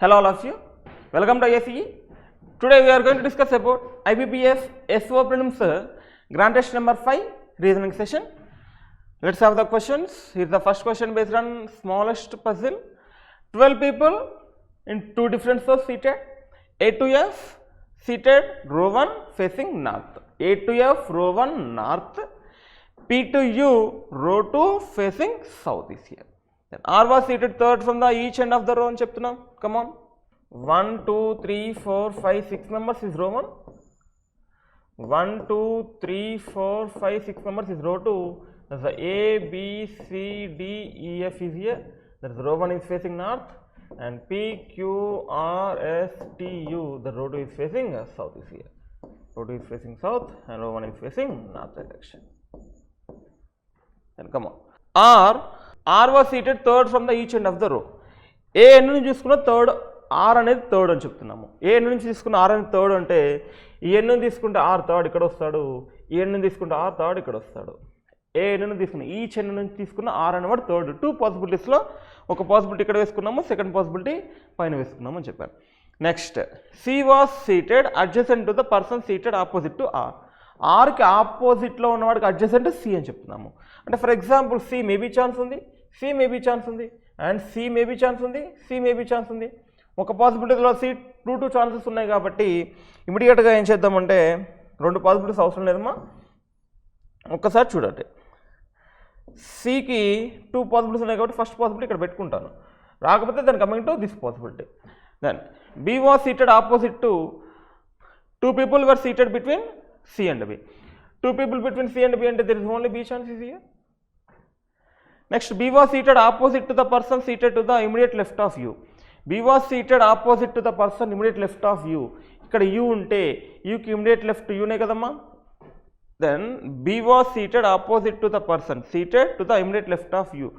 Hello all of you, welcome to ISCE. Today we are going to discuss about IBPS SO Prelims Grand Test number 5 reasoning session. Let's have the questions. Here is the first question based on smallest puzzle. 12 people in two different rows seated. A to F seated row 1 facing north. A to F row 1 north. P to U row 2 facing south is here. Then R was seated third from the each end of the row and cheptunam. Come on. 1, 2, 3, 4, 5, 6 members is row 1. 1, 2, 3, 4, 5, 6 members is row 2. That's the A, B, C, D, E, F is here. That's row 1 is facing north. And P, Q, R, S, T, U, the row 2 is facing south is here. Row 2 is facing south and row 1 is facing north direction. Then come on. R was seated third from the each end of the row. A end నుంచి తీసుకున్న third or అనేది third అని చెప్తున్నాము. ఏ end నుంచి తీసుకున్న are అనేది third అంటే ఈ ఎండ్ నుంచి తీసుకుంటే ఆర్ థర్డ్ ఇక్కడ వస్తాడు, ఈ ఎండ్ నుంచి తీసుకుంటే ఆర్ థర్డ్ ఇక్కడ వస్తాడు. ఏ ఎండ్ నుంచి తీసుకున్న ఈచ్ ఎండ్ నుంచి తీసుకున్న ఆర్ అనేవాడు థర్డ్. టూ పాసిబిలిటీస్లో ఒక పాసిబిలిటీ ఇక్కడ వేసుకున్నాము, సెకండ్ పాసిబిలిటీ పైన వేసుకున్నాము అని చెప్పాను. Next C was seated adjacent to the person seated opposite to R. ఆర్కి ఆపోజిట్లో ఉన్నవాడికి అడ్జసెంట్ సి అని చెప్తున్నాము. అంటే for example C maybe chance ఉంది, సి మేబీ ఛాన్స్ ఉంది, అండ్ సి మేబీ ఛాన్స్ ఉంది, సి మేబీ ఛాన్స్ ఉంది. ఒక పాసిబిలిటీలో సి టూ ఛాన్సెస్ ఉన్నాయి కాబట్టి ఇమీడియట్గా ఏం చేద్దామంటే రెండు పాసిబిలిటీస్ అవసరం లేదమ్మా, ఒక్కసారి చూడండి. సికి టూ పాసిబిలిటీస్ ఉన్నాయి కాబట్టి ఫస్ట్ పాసిబిలిటీ ఇక్కడ పెట్టుకుంటాను, రాకపోతే దాని coming to this possibility. Then B was seated opposite to two people were seated between C and B. Two people between C and B and there is only B chance is here. Next, B was seated opposite to the person seated to the immediate left of U. B was seated opposite to the person immediate left of U. ఇక్కడ U ఉంటే U కి immediate left U నే కదమ్మా. Then B was seated opposite to the person seated to the immediate left of U.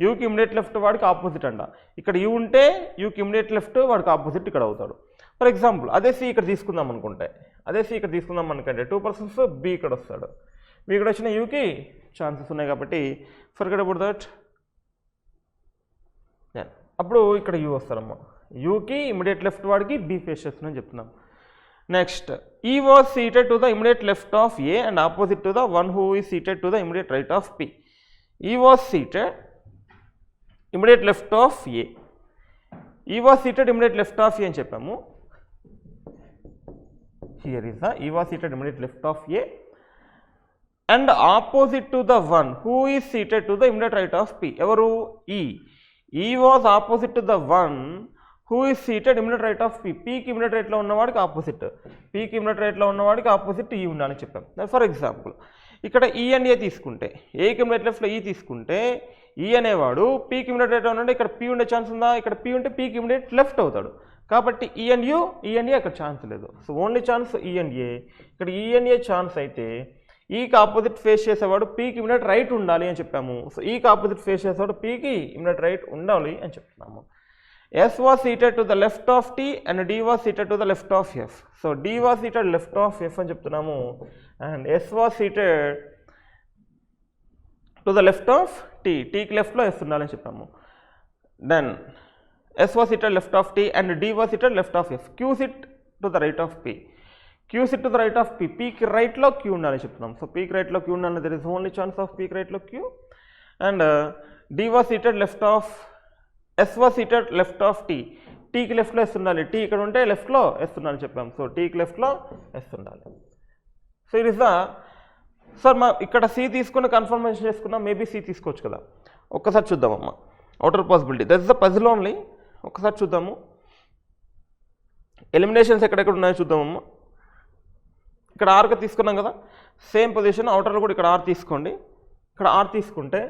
U కి immediate left వాడికి opposite అంట. ఇక్కడ U ఉంటే U కి immediate left వాడికి ఆపోజిట్ ఇక్కడ అవుతాడు. ఫర్ ఎగ్జాంపుల్ అదే సి ఇక్కడ తీసుకుందాం అనుకుంటే, అదే సి ఇక్కడ తీసుకుందాం అనుకుంటే టూ పర్సన్స్ బి ఇక్కడ వస్తాడు, బి ఇక్కడ వచ్చిన యూకి ఛాన్సెస్ ఉన్నాయి కాబట్టి ఫర్గెట్ అబౌట్ దట్. అప్పుడు ఇక్కడ యూ వస్తారమ్మా, యూకి ఇమీడియట్ లెఫ్ట్ వాడికి బి ఫేస్ చేస్తుందని చెప్తున్నాం. Next E was seated to the immediate left of A and opposite to the one who is seated to the immediate right of P. E was seated immediate left of A, E was seated immediate left of A అని చెప్పాము. Here is the E was seated immediate left of A and opposite to the one who is seated to the immediate right of P. Evaru E. E was opposite to the one who is seated immediate right of P. P ki immediate right lo unnavadiki opposite, P ki immediate right lo unnavadiki opposite E undani cheppam. For example, ikkada E and A తీసుకుంటే A ki immediate left లో E తీసుకుంటే E అనేవాడు P కి immediate right లో ఉన్నాడు, ఇక్కడ P ఉండే chance ఉందా, ఇక్కడ P ఉంటే P కి immediate left అవుతాడు కాబట్టి ఈ అండ్ యూ, ఈ అండ్ ఏ అక్కడ ఛాన్స్ లేదు. సో ఓన్లీ ఛాన్స్ ఈ అండ్ ఏ. ఇక్కడ ఈ అండ్ ఏ ఛాన్స్ అయితే ఈకి ఆపోజిట్ ఫేస్ చేసేవాడు పీకి ఇమిడియట్ రైట్ ఉండాలి అని చెప్పాము. సో ఈకి ఆపోజిట్ ఫేస్ చేసేవాడు పీకి ఇమిడియట్ రైట్ ఉండాలి అని చెప్తున్నాము. S was seated to the left of T and D was seated to the left of F. So D was seated left of F అని చెప్తున్నాము and S was seated to the left of T, టీకి లెఫ్ట్లో S ఉండాలని చెప్పాము. Then S was seated left of T and D was seated left of F. Q sit to the right of P. Q sit to the right of P. P ki right lo Q undali cheptunam. So P ki right lo Q undali, there is only chance of P ki right lo Q. And D was seated left of, S was seated left of T. T ki left lo S undali. T ikkada unte left lo S undali cheppam. So T ki left lo S undali. So it is the sir ma ikkada C తీసుకుని confirmation చేసుకున్నా, maybe C తీసుకోవచ్చు కదా. ఒక్కసారి చూద్దామమ్మా outer possibility. That is the puzzle only. ఒకసారి చూద్దాము eliminations ఎక్కడెక్కడ ఉన్నాయో చూద్దామమ్మా. ఇక్కడ ఆర్గా తీసుకున్నాం కదా, సేమ్ పొజిషన్ అవుటర్లో కూడా ఇక్కడ ఆర్ తీసుకోండి. ఇక్కడ ఆర్ తీసుకుంటే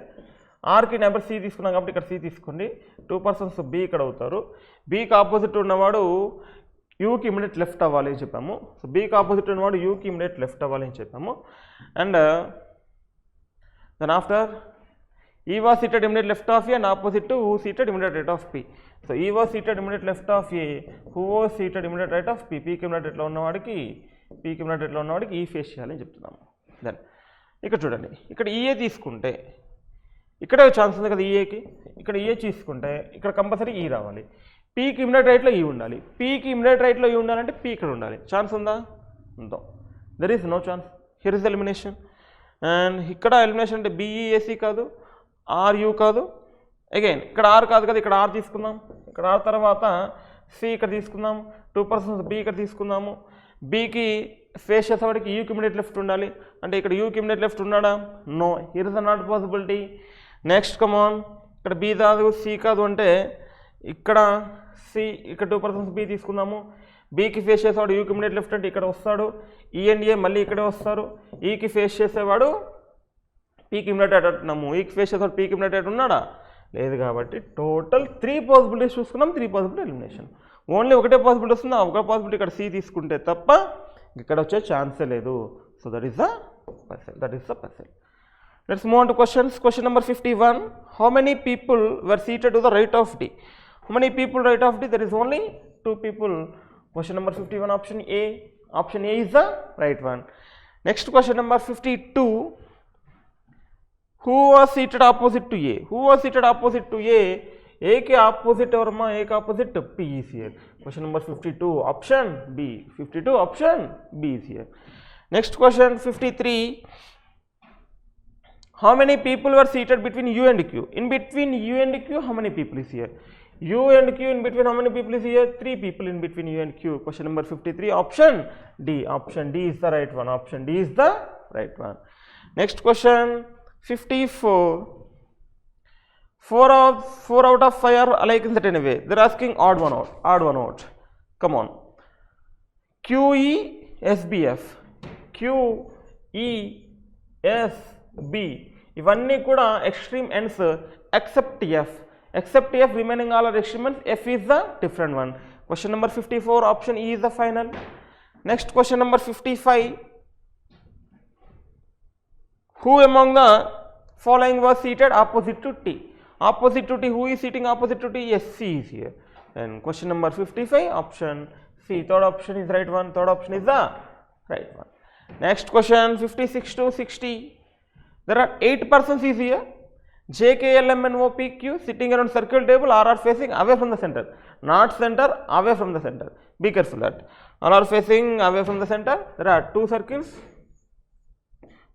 ఆర్కి నెంబర్ సి తీసుకున్నాం కాబట్టి ఇక్కడ సి తీసుకోండి. టూ పర్సన్స్ బి ఇక్కడ అవుతారు. బీకి ఆపోజిట్ ఉన్నవాడు యూకి ఇమిడియట్ లెఫ్ట్ అవ్వాలి అని చెప్పాము. సో బీకి ఆపోజిట్ ఉన్నవాడు యూకి ఇమిడియట్ లెఫ్ట్ అవ్వాలి అని చెప్పాము. And then after E was seated immediate left of A and opposite to who seated immediate right of P. So E was seated immediate left of A, who was seated immediate right of P. P కి immediate right లో ఉన్నవాడికి, P కి immediate right లో ఉన్నవాడికి ఈ face చేయాలని చెప్తున్నాము. Then ఇక్కడ చూడండి, ఇక్కడ ఈఏ తీసుకుంటే ఇక్కడ ఛాన్స్ ఉంది కదా ఈఏకి, ఇక్కడ ఈఏ తీసుకుంటే ఇక్కడ కంపల్సరీ ఈ రావాలి. పీకి ఇమిడియట్ రైట్లో ఈ ఉండాలి, పీకి ఇమిడియట్ రైట్లో ఈ ఉండాలంటే పీ ఇక్కడ ఉండాలి. ఛాన్స్ ఉందా? ఉందా? There is no chance. Here is elimination. And ఇక్కడ ఎలిమినేషన్ అంటే బిఈఏసి కాదు, ఆర్యు కాదు. అగైన్ ఇక్కడ ఆర్ కాదు కదా, ఇక్కడ ఆర్ తీసుకుందాం. ఇక్కడ ఆర్ తర్వాత సి ఇక్కడ తీసుకుందాం, 2% బి ఇక్కడ తీసుకుందాము. బీకి ఫేస్ చేసేవాడికి యూకి ఇమిడియట్ లెఫ్ట్ ఉండాలి, అంటే ఇక్కడ యూకి ఇమిడియట్ లెఫ్ట్ ఉన్నాడా? No, here is not possibility. Next come on, ఇక్కడ బి కాదు సి కాదు అంటే ఇక్కడ సి, ఇక్కడ 2% బి తీసుకుందాము. బీకి ఫేస్ చేసేవాడు యూకి ఇమిడియట్ లెఫ్ట్ అంటే ఇక్కడ వస్తాడు, ఈ అండ్ ఏ మళ్ళీ ఇక్కడే వస్తారు. ఈకి ఫేస్ చేసేవాడు పీకి ఇమిడియట్ అంటున్నాము, ఈకి ఫేస్ చేసేవాడు పీకి ఇమిడియట్ ఉన్నాడా? లేదు. కాబట్టి టోటల్ 3 పాసిబిలిటీస్ చూసుకున్నాం, 3 పాసిబిలిటీ ఎలిమినేషన్. ఓన్లీ ఒకటే పాసిబిలిటీ వస్తుంది, ఒక పాసిబిలిటీ ఇక్కడ సి తీసుకుంటే తప్ప ఇక్కడ వచ్చే ఛాన్సే లేదు. So that is the puzzle, that is the puzzle. Let's move on to questions. Question number 51. How many people were seated to the right of D? How many people right of D? There is only 2 people. Question number 51, option A. Option A is the right one. Next question number 52. Who was seated opposite to A? Who was seated opposite to A? A के opposite और माँ A का opposite P is here. Question number 52, option B. 52, option B is here. Next question 53. How many people were seated between U and Q? In between U and Q, how many people is here? U and Q in between, how many people is here? 3 people in between U and Q. Question number 53, option D. Option D is the right one. Option D is the right one. Next question 54. 4 out of 5 are alike in certain way. They are asking odd one out. Odd one out. Come on. QE SBF. QE SB. ఇవన్నీ కూడా extreme ends except F. Except F, remaining all are extreme ends. F is the different one. Question number 54, option E is the final. Next question number 55. Who among the following was seated opposite to T? Opposite to T, who is sitting opposite to T? Yes, C is here. And question number 55, option C. Third option is the right one. Third option is the right one. Next question 56 to 60. There are 8 persons is here. J, K, L, M, N, O, P, Q sitting around circle table. All are facing away from the center. Not center, away from the center. Be careful that. All are facing away from the center. There are 2 circles.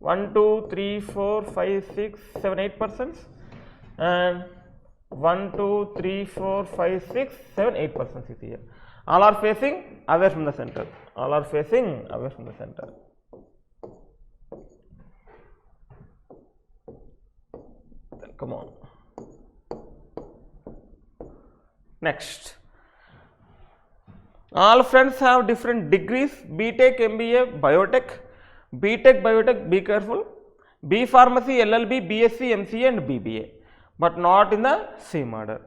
1, 2, 3, 4, 5, 6, 7, 8 persons. And 1, 2, 3, 4, 5, 6, 7, 8 persons is here. All are facing away from the center. All are facing away from the center. Come on. Next. All friends have different degrees. BTech, MBA, Biotech. BTech, Biotech, be careful. B Pharmacy, LLB, BSc, MCA and BBA. But not in the same order.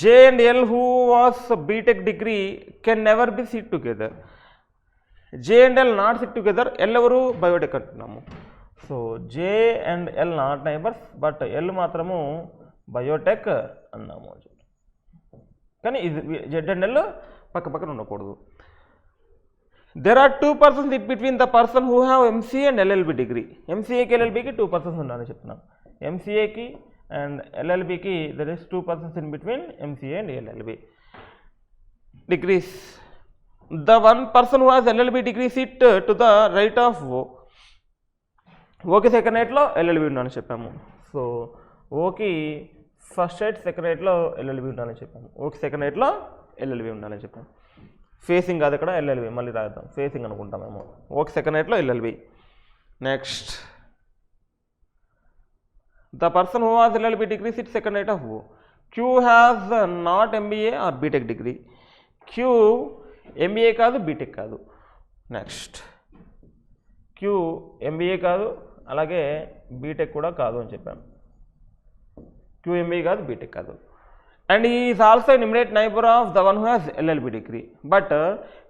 J and L who was BTech degree can never be sit together. J and L not sit together. L evaru Biotech antunnamo. So J and L not neighbors, but L మాత్రము Biotech అన్నాము. కానీ ఇది Z and L పక్క పక్కన ఉండకూడదు. There are 2 persons in between the person who have MCA and LLB degree. MCAకి LLBకి 2 persons ఉన్నారని చెప్తున్నాం. MCAకి and LLBకి there is 2 persons in between MCA and LLB degrees. The one person who has LLB degree sit to the right of O. Okay second రైట్లో LLB ఉండాలని చెప్పాము. So ఓకి first right second రైట్లో LLB ఉండాలని చెప్పాము. Okay second రైట్లో LLB ఉండాలని చెప్పాము. ఫేసింగ్ కాదు ఇక్కడ ఎల్ఎల్బి, మళ్ళీ రాద్దాం ఫేసింగ్ అనుకుంటామేమో. ఓకే సెకండ్ రైట్లో LLB. Next the person who has LLB degree sit second right of O. Q has not MBA or BTech degree. Q MBA కాదు, బీటెక్ కాదు. నెక్స్ట్ క్యూ ఎంబీఏ కాదు, అలాగే బీటెక్ కూడా కాదు అని చెప్పాను. క్యూ ఎంబీఏ కాదు, బీటెక్ కాదు. And is also an immediate neighbour of the one who has LLB degree. But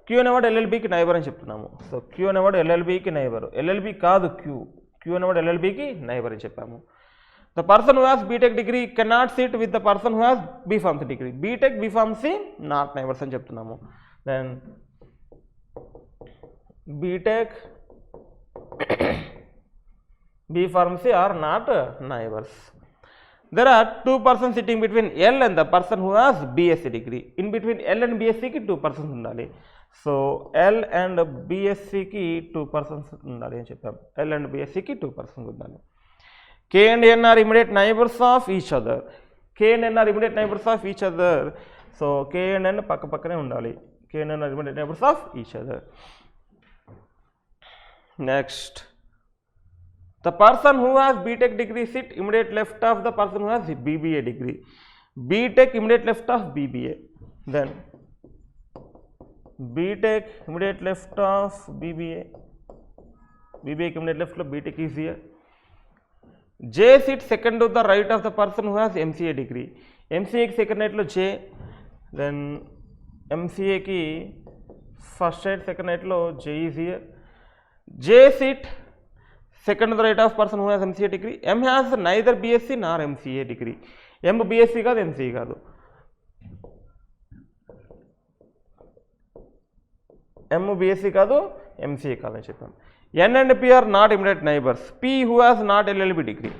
Q అనేవాడు ఎల్ఎల్బికి నైబర్ అని చెప్తున్నాము. సో క్యూ అనేవాడు ఎల్ఎల్బికి నైబర్, ఎల్ఎల్బి కాదు క్యూ. క్యూ అనేవాడు ఎల్ఎల్బికి నైబర్ అని చెప్పాము. The person who has B Tech degree cannot sit with the person who has B Pharmacy degree. B Tech B Pharmacy not neighbours అని చెప్తున్నాము. Then B Tech B pharmacy are not neighbors. there are two persons sitting between L and the person who has BSc degree. In between L and BSc కి 2 persons ఉండాలి. So L and BSc కి 2 persons ఉండాలి అని చెప్పాం. L and BSc కి 2 persons ఉండాలి. K and N are immediate neighbors of each other. K and N are immediate neighbors of each other. So K and N పక్క పక్కనే ఉండాలి. K and N are immediate neighbors of each other. Next, the person who has BTech degree sit immediate left of the person who has BBA degree. BTech immediate left of BBA. Then BTech immediate left of BBA. BBA immediate left of BTech is here. J sit second to the right of the person who has MCA degree. MCA ki second right lo J. Then MCA ki first right second right lo J is here. J sit second to the right of person who has MCA degree. M has neither BSc nor MCA degree. M BSc కాదు MCA కాదు. M BSc కాదు MCA కాదు అని చెప్పాను. N and P are not immediate neighbors. P who has not LLB degree.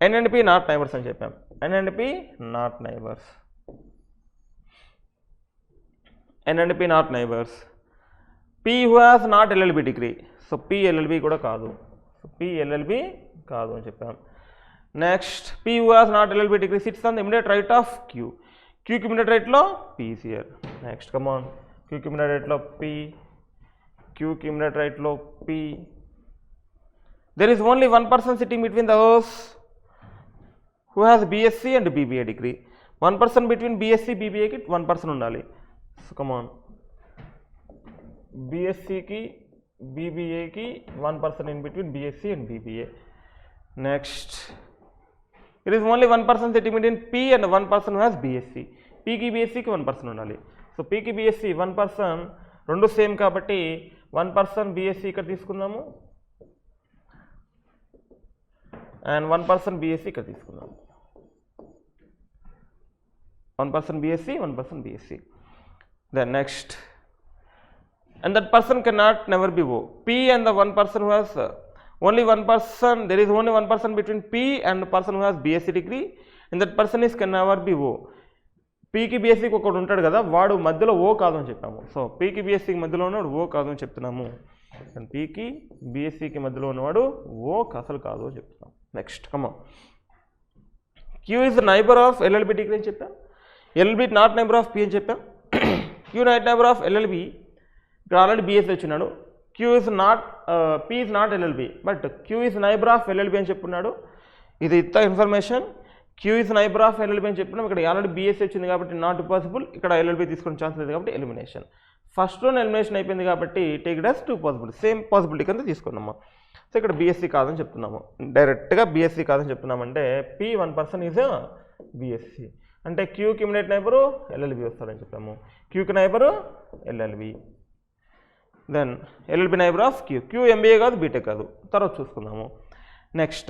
N and P not neighbors అని చెప్పాం. N and P not neighbors. N and P not neighbors. P who has not LLB degree. So P LLB కూడా కాదు. P LLB కాదు అని చెప్పాం. Next P who has not LLB degree sits on the immediate right of Q. Q కి immediate right లో P is here. Next come on. Q కి immediate right లో P. Q కి immediate right లో P. There is only one person sitting between those who has BSc and BBA degree. One person between BSc BBA కి one person ఉండాలి. So come on. BSc కి BBA की one person in between BSc and BBA. Next, it is only one person sitting between P and one person who has BSc. P की BSc की one person ఉండాలి. So P की BSc one person రెండు same కాబట్టి one person BSc ఇక్కడ తీసుకుందాము and one person BSc ఇక్కడ తీసుకుందాము. One person BSc, one person BSc. Then next. And that person cannot never be O. P and the one person who has only one person, there is only one person between P and the person who has BSc degree, and that person is can never be O. P కి BSc కి ఒకడు ఉంటాడు కదా, వాడు మధ్యలో O కాదు అని చెప్పాము. సో P కి BSc కి మధ్యలో ఉన్నవాడు O కాదు అని చెప్తున్నాము. అండ్ P కి BSc కి మధ్యలో ఉన్నవాడు O అసలు కాదు అని చెప్తున్నాం. Next come on. Q is the neighbor of LLB degree అని చెప్పాం. LLB not neighbour of P అని చెప్పాం. Q not neighbour of LLB. ఇక్కడ ఆల్రెడీ BSc వచ్చినాడు. Q is not P is not LLB, but Q is neighbor of LLB అని చెప్పున్నాడు. ఇది ఇంత information. Q is neighbor of LLB అని చెప్పినాం. ఇక్కడ ఆల్రెడీ BSc వచ్చింది కాబట్టి నాట్ పాసిబుల్. ఇక్కడ LLB తీసుకునే ఛాన్స్ లేదు కాబట్టి ఎలిమినేషన్. ఫస్ట్ లోనే ఎలిమినేషన్ అయిపోయింది కాబట్టి take it as 2 possible. Same possibility కింద తీసుకున్నాము. సో ఇక్కడ BSc కాదని చెప్తున్నాము. డైరెక్ట్గా BSc కాదని చెప్తున్నామంటే P 1% ఈజ్ BSc. అంటే Qకి ఇమిడియట్ నైబరు LLB వస్తాడని చెప్పాము. Qకి neighbour LLB. Then LLB neighbour of Q. Q MBA కాదు బీటెక్ కాదు. తర్వాత చూసుకుందాము. నెక్స్ట్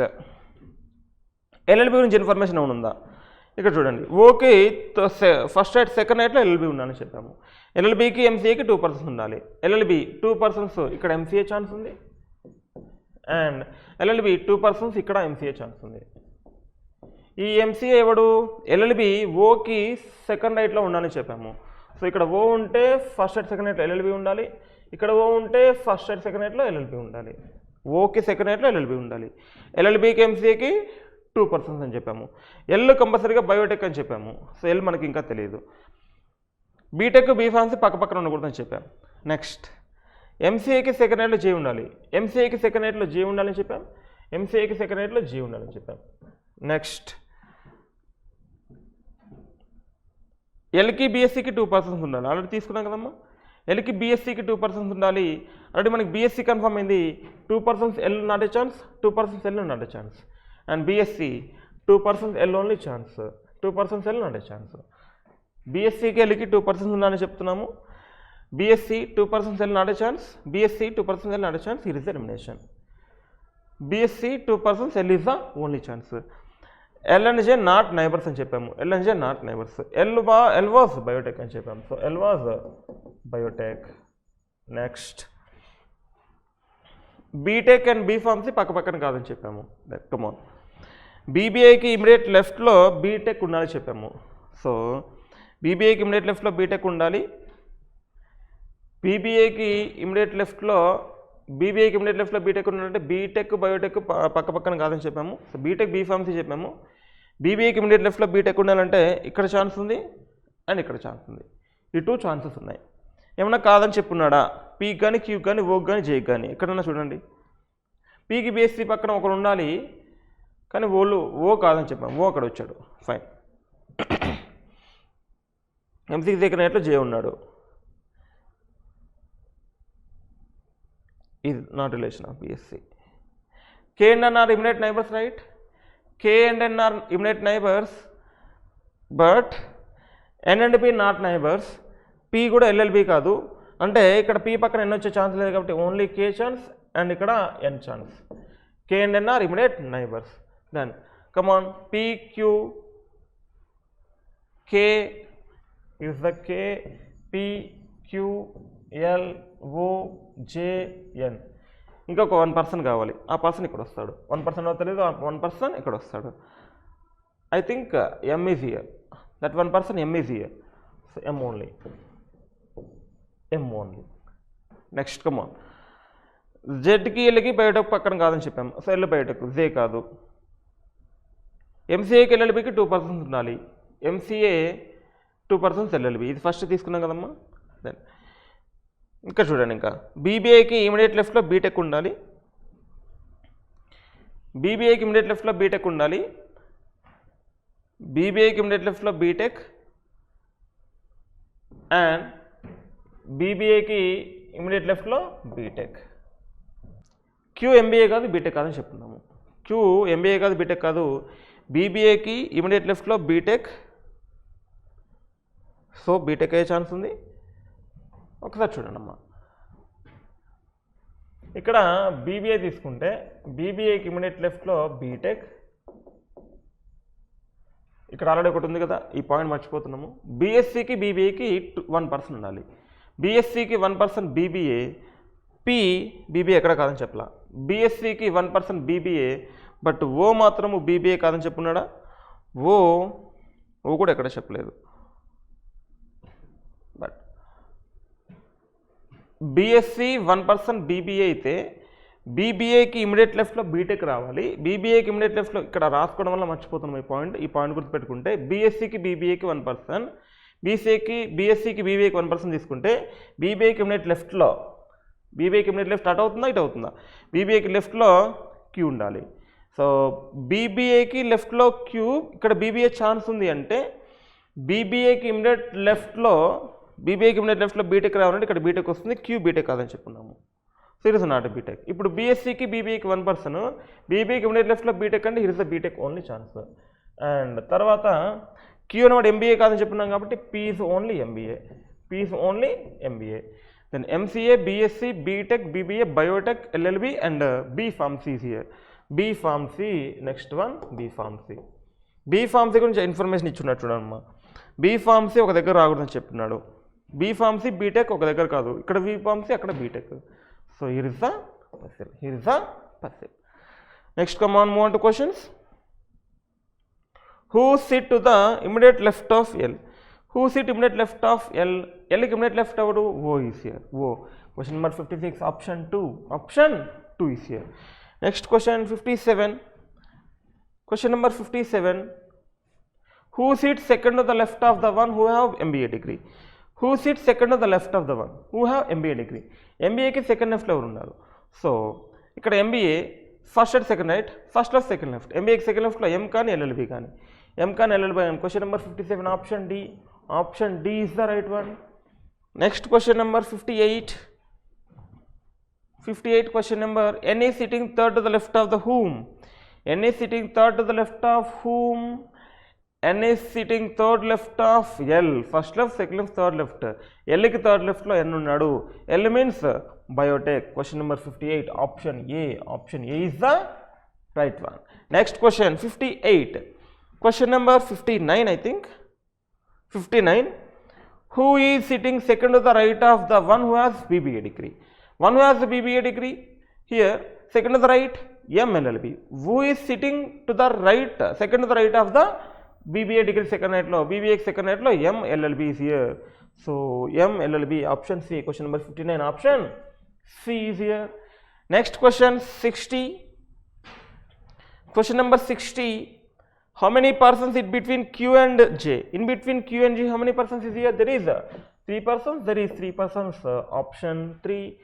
LLB గురించి ఇన్ఫర్మేషన్ ఏమైనా ఉందా? ఇక్కడ చూడండి. ఓకే ఫస్ట్ రైట్ సెకండ్ రైట్లో LLB ఉండాలని చెప్పాము. LLBకి MCAకి 2 persons ఉండాలి. LLB 2 persons ఇక్కడ MCA ఛాన్స్ ఉంది అండ్ LLB 2 persons ఇక్కడ MCA ఛాన్స్ ఉంది. ఈ MCA ఎవడు? LLB ఓకి సెకండ్ రైట్లో ఉండాలని చెప్పాము. సో ఇక్కడ ఓ ఉంటే ఫస్ట్ రైట్ సెకండ్ రైట్లో LLB ఉండాలి. ఇక్కడ ఓ ఉంటే ఫస్ట్ రైట్ సెకండ్ రైట్లో LLB ఉండాలి. ఓకి సెకండ్ రైట్లో LLB ఉండాలి. LLBకి MCAకి 2 persons అని చెప్పాము. L కంపల్సరీగా బయోటెక్ అని చెప్పాము. సో L మనకి ఇంకా తెలియదు. బీటెక్ బీఫార్మసీ పక్క పక్కన ఉండకూడదని చెప్పాము. నెక్స్ట్ MCAకి సెకండ్ రైట్లో J ఉండాలి. MCAకి సెకండ్ రైట్లో J ఉండాలని చెప్పాం. MCAకి సెకండ్ రైట్లో J ఉండాలని చెప్పాం. నెక్స్ట్ Lకి BScకి 2 persons ఉండాలి. ఆల్రెడీ తీసుకున్నాం కదమ్మా. Lకి BScకి 2 persons ఉండాలి. ఆల్రెడీ మనకి BSc కన్ఫర్మ్ అయింది. 2 persons L not a chance, 2 persons L not a chance. And BSc 2 persons L only chance, 2 persons L not a chance. BScకి Lకి 2 persons ఉండాలని చెప్తున్నాము. BSc 2 persons L not a chance, BSc 2 persons L not a chance. Here is the elimination. BSc 2 persons L is the only chance. L and J not neighbours అని చెప్పాము. L and J not neighbours. L was biotech అని చెప్పాము. So L was biotech. Next BTech and BPharmacy పక్క పక్కన కాదని చెప్పాము. Come on. బీబీఐకి immediate లెఫ్ట్లో బీటెక్ ఉండాలి చెప్పాము. సో బీబీఐకి ఇమిడియట్ లెఫ్ట్లో బీటెక్ ఉండాలి. బీబీఐకి ఇమిడియట్ లెఫ్ట్లో బీటెక్ ఉండాలంటే బీటెక్ బయోటెక్ పక్క పక్కన కాదని చెప్పాము. సో బీటెక్ బీఫార్మసీ చెప్పాము. బీబీఐకి ఇమిడియట్ లెఫ్ట్లో బీటెక్ ఉండాలంటే ఇక్కడ ఛాన్స్ ఉంది అండ్ ఇక్కడ ఛాన్స్ ఉంది. ఈ 2 ఛాన్సెస్ ఉన్నాయి. ఏమన్నా కాదని చెప్పున్నాడా? పీకి కానీ క్యూకి కానీ ఓకి కానీ జేకి కానీ ఎక్కడన్నా చూడండి. పీకి బీఎస్సీ పక్కన ఒకడు ఉండాలి కానీ ఓ కాదని చెప్పాము. ఓ అక్కడ వచ్చాడు, ఫైన్. ఎంసీకి దగ్గర జే ఉన్నాడు. is not relation of BSc. K and N are immediate neighbors, right? K and N are immediate neighbors, but N and P not neighbors. P కూడా LLB కాదు అంటే ఇక్కడ P పక్కన N వచ్చే ఛాన్స్ లేదు కాబట్టి ఓన్లీ K ఛాన్స్ అండ్ ఇక్కడ N chance. K and N are immediate neighbors. Then come on, P Q K is the K, P Q L O J N. ఇంకొక 1 person కావాలి. ఆ person ఇక్కడ వస్తాడు. 1 person తెలియదు, 1 person ఇక్కడ వస్తాడు. I think M is here. That 1 person M is here. So M only. Next come on. జెడ్కి ఎల్కి బయోటెక్ పక్కన కాదని చెప్పాము. సో ఎల్ బయోటెక్, జే కాదు. ఎంసీఏకి ఎల్ఎల్బికి 2 పర్సన్స్ ఉండాలి. MCA 2 persons LLB. ఇది ఫస్ట్ తీసుకున్నాం కదమ్మా. దెన్ ఇంకా చూడండి, ఇంకా బీబీఐకి ఇమిడియట్ లెఫ్ట్లో బీటెక్ ఉండాలి. బీబీఐకి ఇమిడియట్ లెఫ్ట్లో బీటెక్ ఉండాలి. బీబీఐకి ఇమిడియట్ లెఫ్ట్లో బీటెక్ అండ్ బీబీఐకి ఇమిడియట్ లెఫ్ట్లో బీటెక్. క్యూ ఎంబీఏ కాదు బీటెక్ కాదని చెప్తున్నాము. క్యూ ఎంబీఏ కాదు బీటెక్ కాదు. బీబీఏకి ఇమిడియట్ లెఫ్ట్లో బీటెక్. సో బీటెక్ అయ్యే ఛాన్స్ ఉంది. ఒకసారి చూడండి అమ్మా, ఇక్కడ బీబీఐ తీసుకుంటే బీబీఐకి ఇమిడియట్ లెఫ్ట్లో బీటెక్. ఇక్కడ ఆల్రెడీ ఒకటి ఉంది కదా, ఈ పాయింట్ మర్చిపోతున్నాము. బీఎస్సీకి బీబీఐకి 1 పర్సన్ ఉండాలి. బీఎస్సీకి 1 పర్సన్ బీబీఏ. బీబీఏ ఎక్కడ కాదని చెప్పలా. బీఎస్సీకి 1 పర్సన్ బీబీఏ, బట్ ఓ మాత్రము బీబీఏ కాదని చెప్పున్నాడా? ఓ కూడా ఎక్కడ చెప్పలేదు. బట్ బీఎస్సీ 1 పర్సన్ బీబీఏ అయితే బీబీఏకి ఇమిడియట్ లెఫ్ట్లో బీటెక్ రావాలి. బీబీఏకి ఇమిడియట్ లెఫ్ట్లో ఇక్కడ రాసుకోవడం వల్ల మర్చిపోతున్నాం ఈ పాయింట్ గుర్తుపెట్టుకుంటే బీఎస్సీకి బీబీఏకి 1 పర్సన్, బీఎస్సీకి బీబీఏకి 1 పర్సన్ తీసుకుంటే బీబీఏకి ఇమిడియట్ లెఫ్ట్లో లెఫ్ట్ అటు అవుతుందా ఇటు అవుతుందా? బీబీఏకి లెఫ్ట్లో క్యూ ఉండాలి. సో బీబీఏకి లెఫ్ట్లో క్యూ, ఇక్కడ బీబీఏ ఛాన్స్ ఉంది అంటే బీబీఏకి ఇమిడియట్ లెఫ్ట్లో బీటెక్ రావాలంటే ఇక్కడ బీటెక్ వస్తుంది. క్యూ బీటెక్ కాదని చెప్పుకున్నాము. So it is not B Tech. ఇప్పుడు బీఎస్సీకి బీబీఏకి 1 పర్సన్, బీబీఏకి ఇమిడియట్ లెఫ్ట్లో బీటెక్ అంటే it is the B Tech only chance. And తర్వాత క్యూ అనేవాడు ఎంబీఏ కాదని చెప్పుకున్నాం కాబట్టి P is only MBA. Then MCA, BSc, B Tech, BBA, biotech, LLB and B pharmacy is here. B pharmacy, next one B pharmacy. B pharmacy గురించి information ఇచ్చున్నాడు చూడమ్మా. B pharmacy ఒక దగ్గర రాకూడదని చెప్తున్నాడు. బీ ఫార్మసీ బీటెక్ ఒక దగ్గర కాదు, ఇక్కడ బీ ఫార్మసీ అక్కడ B Tech. So here is the puzzle. Next come on, move on to questions. Who sit to the immediate left of L? Who sit immediate left of L? L ki immediate left avadu O is here. O. Question number 56, option 2. Option 2 is here. Next question 57. Question number 57. Who sits second to the left of the one who have MBA degree? Who sits second to the left of the one who have MBA degree? MBA ki second left lo unnaru. So ikkada MBA first and second right, first left second left. MBA ki second left lo M kaani LLB kaani. M can LLB. Question number 57, option D. Option D is the right one. Next question number 58. 58 question number. N is sitting third to the left of the whom? N is sitting third to the left of whom? N is sitting third left of L. First left, second left, third left. L ki third left lo N unnadu. L means biotech. Question number 58, option A. Option A is the right one. Next question 58. Question number 59, I think. 59. Who is sitting second to the right of the one who has BBA degree? One who has the BBA degree here, second to the right, MLLB. Who is sitting to the right, second to the right of the BBA degree second night lo, BBA second night lo, MLLB is here. So MLLB, option C, question number 59, option C is here. Next question 60. Question number 60. How many persons sit between Q and J? In between Q and J, how many persons is here? There is 3 persons. There is 3 persons. Option 3,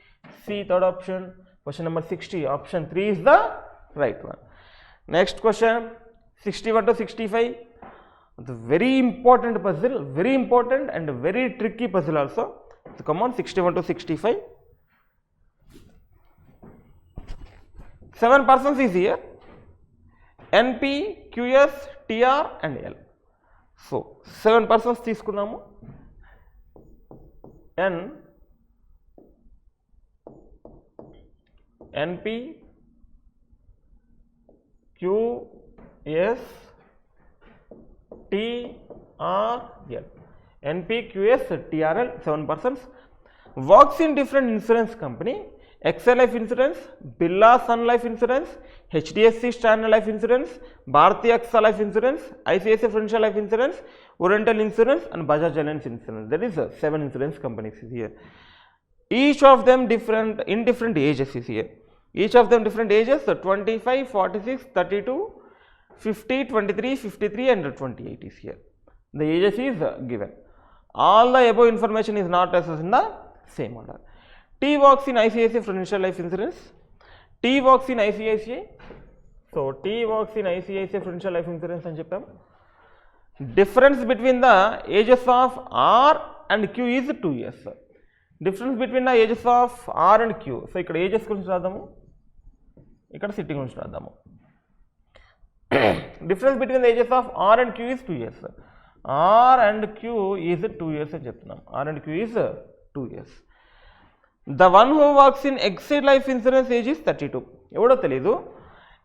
C, third option. Question number 60. Option 3 is the right one. Next question 61 to 65. It's a very important puzzle, very important and very tricky puzzle also. So come on, 61 to 65. 7 persons is here. NP, QS, TR and L. So 7 persons తీసుకున్నాము. NP, QS, TRL. NP, QS, TRL, 7 persons. Works in different insurance company. XL Life Insurance, Birla Sun Life Insurance, HDFC Standard Life Insurance, Bharti AXA Life Insurance, ICICI Prudential Life Insurance, Oriental Insurance and Bajaj Allianz Insurance. There is 7 insurance companies here. Each of them in different ages is here. Each of them different ages, 25, 46, 32, 50, 23, 53 and 28 is here. The ages is given. All the above information is not assessed in the same order. T works in ICICI Prudential Life Insurance. T works in ICICI. So T works in ICICI Prudential Life Insurance and చెప్పాం. Difference between the ages of R and Q is 2 years. Difference between the ages of R and Q. So ఇక్కడ ages గురించి రాద్దాము, ఇక్కడ sitting గురించి రాద్దాము. Difference between the ages of R and Q is 2 years. R and Q is 2 years అని చెప్తున్నాం. R and Q is 2 years. The one who works in Exide Life Insurance age is 32. ఎవడో తెలీదు.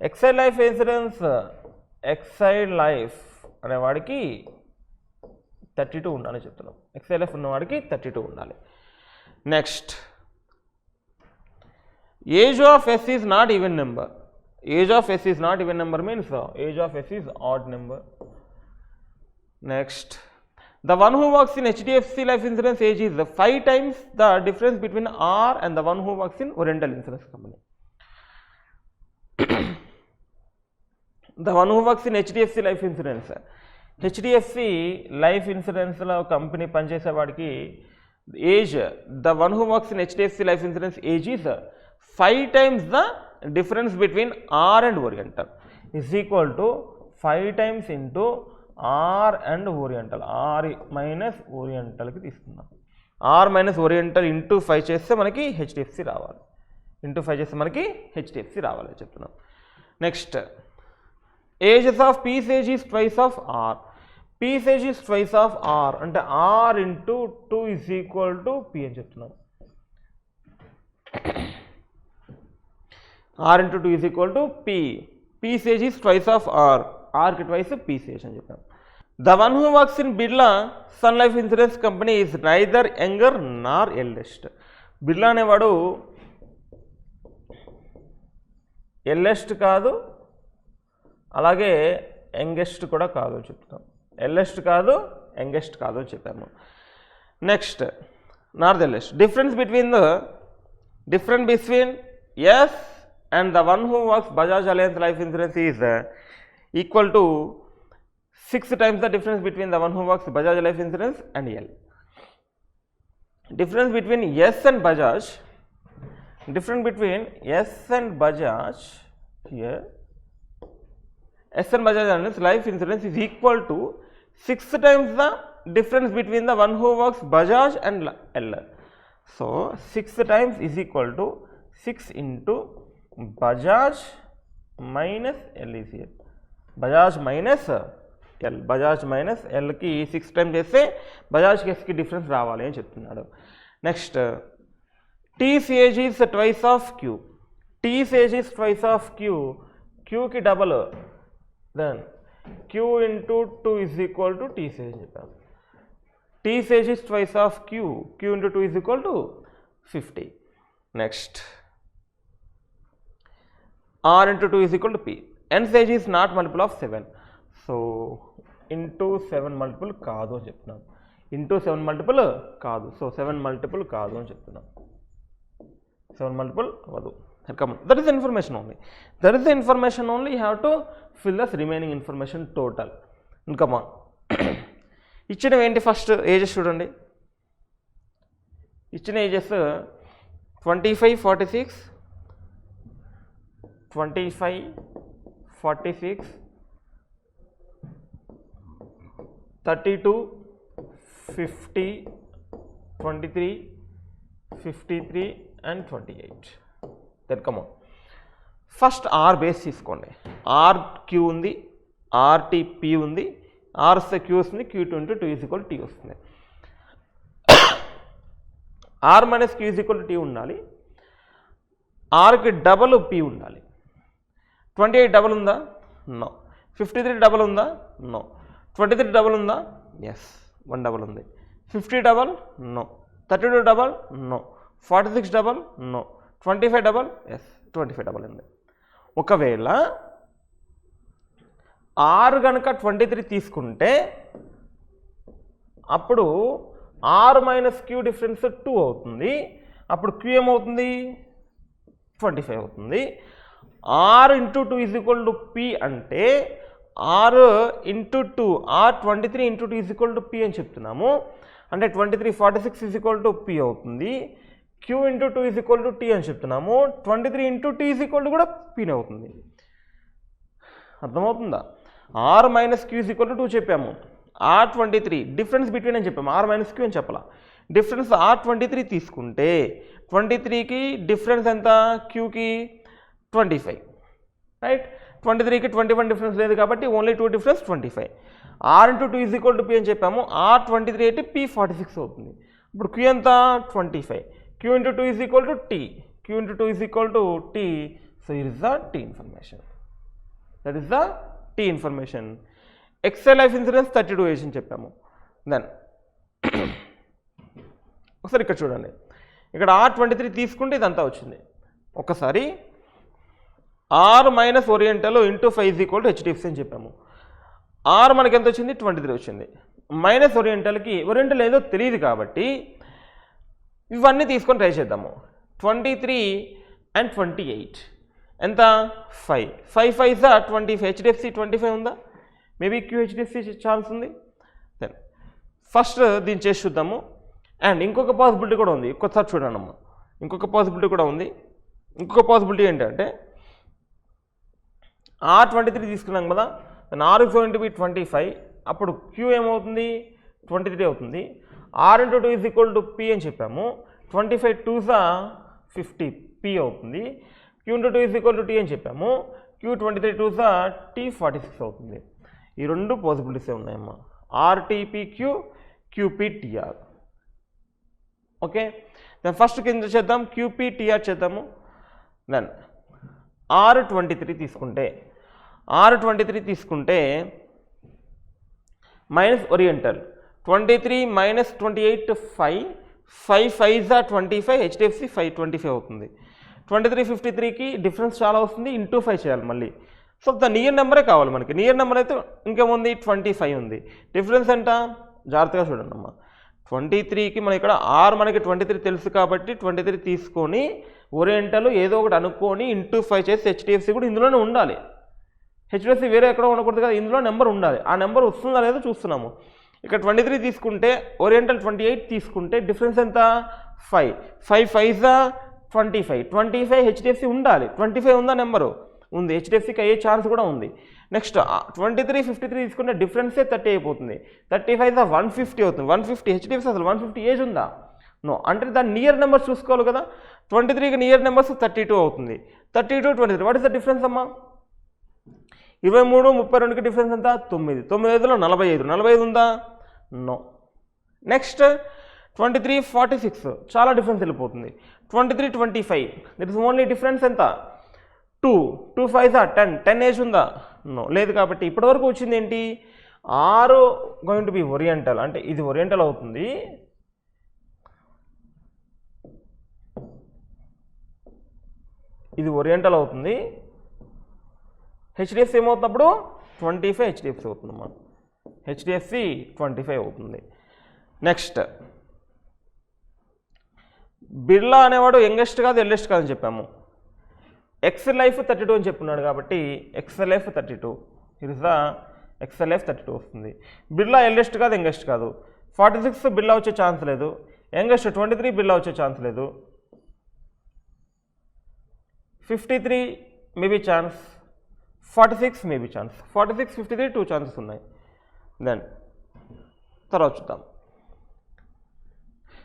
Exide Life Insurance, Exide Life అనేవాడికి 32 ఉండాలని చెప్తున్నాం. Exide Life ఉన్నవాడికి 32 ఉండాలి. Next, age of S is not even number. Age of S is not even number means age of S is odd number. Next, the one who works in HDFC Life Insurance age is 5 times the difference between R and the one who works in Oriental Insurance Company. The one who works in HDFC Life Insurance, HDFC Life Insurance company పనిచేసేవాడికి age, the one who works in HDFC Life Insurance age is 5 times the difference between R and Oriental is equal to 5 times into R and Oriental. R minus Oriental కి తీసుకుందాం. R minus Oriental into 5 చేస్తే మనకి HDFC రావాలి. into 5 చేస్తే మనకి HDFC రావాలి చెప్తున్నాం. Next, ages of P's age is twice of R. P's age is twice of R అంటే R into 2 is equal to P అని చెప్తున్నాం. R into 2 is equal to P. P's age is twice of R. R కి twice P's age అని చెప్పాం. The one who works in Birla Sun Life Insurance Company is neither younger nor eldest. Birla అనేవాడు ఎల్లెస్ట్ కాదు, అలాగే youngest కూడా కాదు అని చెప్తాం. ఎల్లెస్ట్ కాదు, యంగెస్ట్ కాదు అని చెప్పాము. Next, not the eldest. difference between yes and the one who works Bajaj Allianz Life Insurance is equal to 6 times the difference between the one who works Bajaj Life Insurance and L. Difference between S and Bajaj, difference between S and Bajaj here, S and Bajaj Allianz Life Insurance is equal to 6 times the difference between the one who works Bajaj and L. So 6 times is equal to 6 into Bajaj minus L is here. Bajaj minus L. Bajaj minus L కి 6 times చేస్తే Bajaj కేస్కి difference రావాలి అని చెప్తున్నాడు. Next, T's age is twice of Q. T's age is twice of Q. Q కి double, then Q into 2 is equal to T's age అని చెప్పాము. T's age is twice of Q. Q into 2 is equal to 50. Next, R into 2 is equal to P. Nth edge is not multiple of 7. So, into 7 multiple కాదు అని చెప్తున్నాను. Into 7 multiple కాదు. So, 7 multiple కాదు అని చెప్తున్నాను. 7 multiple అవ్వదు. Come on. That is the information only. That is the information only. You have to fill the remaining information total. And come on. ఇచ్చిన ఏంటి ఫస్ట్ ఏజెస్ చూడండి. ఇచ్చిన ages 25, 46, 25, 46, 32, 50, 23, 53 and 28. Then come on. First R base తీసుకోండి. R Q ఉంది, RT P ఉంది, R Q వస్తుంది, Q into 2 is equal to T వస్తుంది. R minus Q is equal to T ఉండాలి. Rకి డబల్ P ఉండాలి. 28 double ఉందా? నో. 53 డబల్ ఉందా? No. 23 double ఉందా? ఎస్, 1 డబల్ ఉంది. 50 double? No. 32 double? No. 46 double? No. 25 double? Yes, 25 double ఉంది. ఒకవేళ R కనుక 23 తీసుకుంటే అప్పుడు R మైనస్ Q డిఫరెన్స్ 2 అవుతుంది. అప్పుడు Q ఏమవుతుంది? 25 అవుతుంది. R into 2 is equal to P అంటే R into 2, R 23 into 2 is equal to P అని చెప్తున్నాము. అంటే 23, 46 ఈజ్ ఈక్వల్ టు P అవుతుంది. Q into 2 is equal to T అని చెప్తున్నాము. 23 into T is equal to కూడా P అవుతుంది. అర్థమవుతుందా? R minus Q is equal to 2 చెప్పాము. R 23 డిఫరెన్స్ బిట్వీన్ అని చెప్పాము. R మైనస్ Q అని చెప్పాలా. డిఫరెన్స్ R 23 తీసుకుంటే 23కి డిఫరెన్స్ ఎంత? Qకి 25, రైట్. 23కి 21 డిఫరెన్స్ లేదు కాబట్టి only 2 difference 25. R into 2 is equal to P అని చెప్పాము. R 23 అయితే P 46 అవుతుంది. ఇప్పుడు Q ఎంత? 25. Q into 2 is equal to T. Q into 2 is equal to T. So it is the T information. That is the T information. Excel life insurance 32 age అని చెప్పాము. Then ఒకసారి ఇక్కడ చూడండి. ఇక్కడ R 23 తీసుకుంటే ఇదంతా వచ్చింది. ఒకసారి R minus oriental into 5 is equal to HDFC అని చెప్పాము. R మనకి ఎంత వచ్చింది? 23 వచ్చింది. మైనస్ ఓరియంటల్కి ఓరియంటల్ ఏదో తెలియదు కాబట్టి ఇవన్నీ తీసుకొని ట్రై చేద్దాము. 23 and 28 ఎంత? 5. 5 5 is 25. HDFC 25 ఉందా? మేబీ QHDFC ఛాన్స్ ఉంది. దెన్ ఫస్ట్ దీన్ని చేసి చూద్దాము. అండ్ ఇంకొక పాసిబిలిటీ కూడా ఉంది. ఒక్కసారి చూడండి అమ్మా. ఇంకొక పాసిబిలిటీ కూడా ఉంది. ఇంకొక పాసిబిలిటీ ఏంటంటే R 23 తీసుకున్నాం కదా, then R is going to be 25. అప్పుడు Q ఏమవుతుంది? 23 అవుతుంది. R into 2 is equal to P అని చెప్పాము. 25 2s 50 P అవుతుంది. Q into 2 is equal to T అని చెప్పాము. Q 23 2s T 46 అవుతుంది. ఈ రెండు పాసిబిలిటీసే ఉన్నాయమ్మా. RTPQ, QPTR. Okay, then first కింద చేద్దాం. QPTR చేద్దాము. దెన్ R 23 తీసుకుంటే minus oriental 23 minus 28 5. 5 5s 25. HDFC 525 అవుతుంది. 23 53కి డిఫరెన్స్ చాలా వస్తుంది. ఇంటూ 5 చేయాలి మళ్ళీ. సో ద నియర్ నెంబరే కావాలి మనకి. నియర్ నెంబర్ అయితే ఇంకేముంది? 25 ఉంది. డిఫరెన్స్ ఎంత? జాగ్రత్తగా చూడండి అమ్మా. 23కి మన ఇక్కడ R మనకి 23 తెలుసు కాబట్టి 23 తీసుకొని ఓరియంటల్ ఏదో ఒకటి అనుకొని ఇంటూ 5 చేసి HDFC కూడా ఇందులోనే ఉండాలి. HDFC వేరే ఎక్కడ ఉండకూడదు కదా, ఇందులో నెంబర్ ఉండాలి. ఆ నెంబర్ వస్తుందా లేదో చూస్తున్నాము. ఇక్కడ 23 తీసుకుంటే ఓరియంటల్ 28 తీసుకుంటే డిఫరెన్స్ ఎంత? 5. 5 5s 25. 25 HDFC ఉండాలి. 25 ఉందా? నెంబరు ఉంది. HDFCకి అయ్యే ఛాన్స్ కూడా ఉంది. నెక్స్ట్ 23 53 తీసుకుంటే డిఫరెన్సే 30 అయిపోతుంది. 35 150 అవుతుంది. 150 HDFC అసలు 150 ఏజ్ ఉందా? నో. అంటే దాని నియర్ నెంబర్స్ చూసుకోవాలి కదా. 23కి నియర్ నెంబర్స్ 32 అవుతుంది. 32 23 వాట్ ఇస్ ద డిఫరెన్స్ అమ్మా? 23 32కి డిఫరెన్స్ ఎంత? 9. 9 45. 45 ఉందా? నో. నెక్స్ట్ 23 46 చాలా డిఫరెన్స్ వెళ్ళిపోతుంది. 23 25 దట్ ఇస్ ఓన్లీ డిఫరెన్స్ ఎంత? 2. 2 5s 10. 10 ఏజ్ ఉందా? నో, లేదు. కాబట్టి ఇప్పటివరకు వచ్చింది ఏంటి? R going to be oriental, అంటే ఇది ఓరియంటల్ అవుతుంది. ఇది ఓరియంటల్ అవుతుంది. హెచ్డిఎఫ్సి ఏమవుతున్నప్పుడు 25 హెచ్డిఎఫ్సి అవుతుందమ్మా. హెచ్డిఎఫ్సి 25 అవుతుంది. నెక్స్ట్ బిర్లా అనేవాడు యంగెస్ట్ కాదు ఎల్డెస్ట్ కాదని చెప్పాము. ఎక్స్ లైఫ్ 32 అని చెప్పున్నాడు కాబట్టి ex life 32 is the X life 32 వస్తుంది. బిర్లా ఎల్డెస్ట్ కాదు యంగెస్ట్ కాదు. 46 బిర్లా వచ్చే ఛాన్స్ లేదు. యంగెస్ట్ 23 బిర్లా వచ్చే ఛాన్స్ లేదు. 53 maybe chance, 46 maybe chance. 46, 53 2 chances ఉన్నాయి. దెన్ తర్వాత చూద్దాం.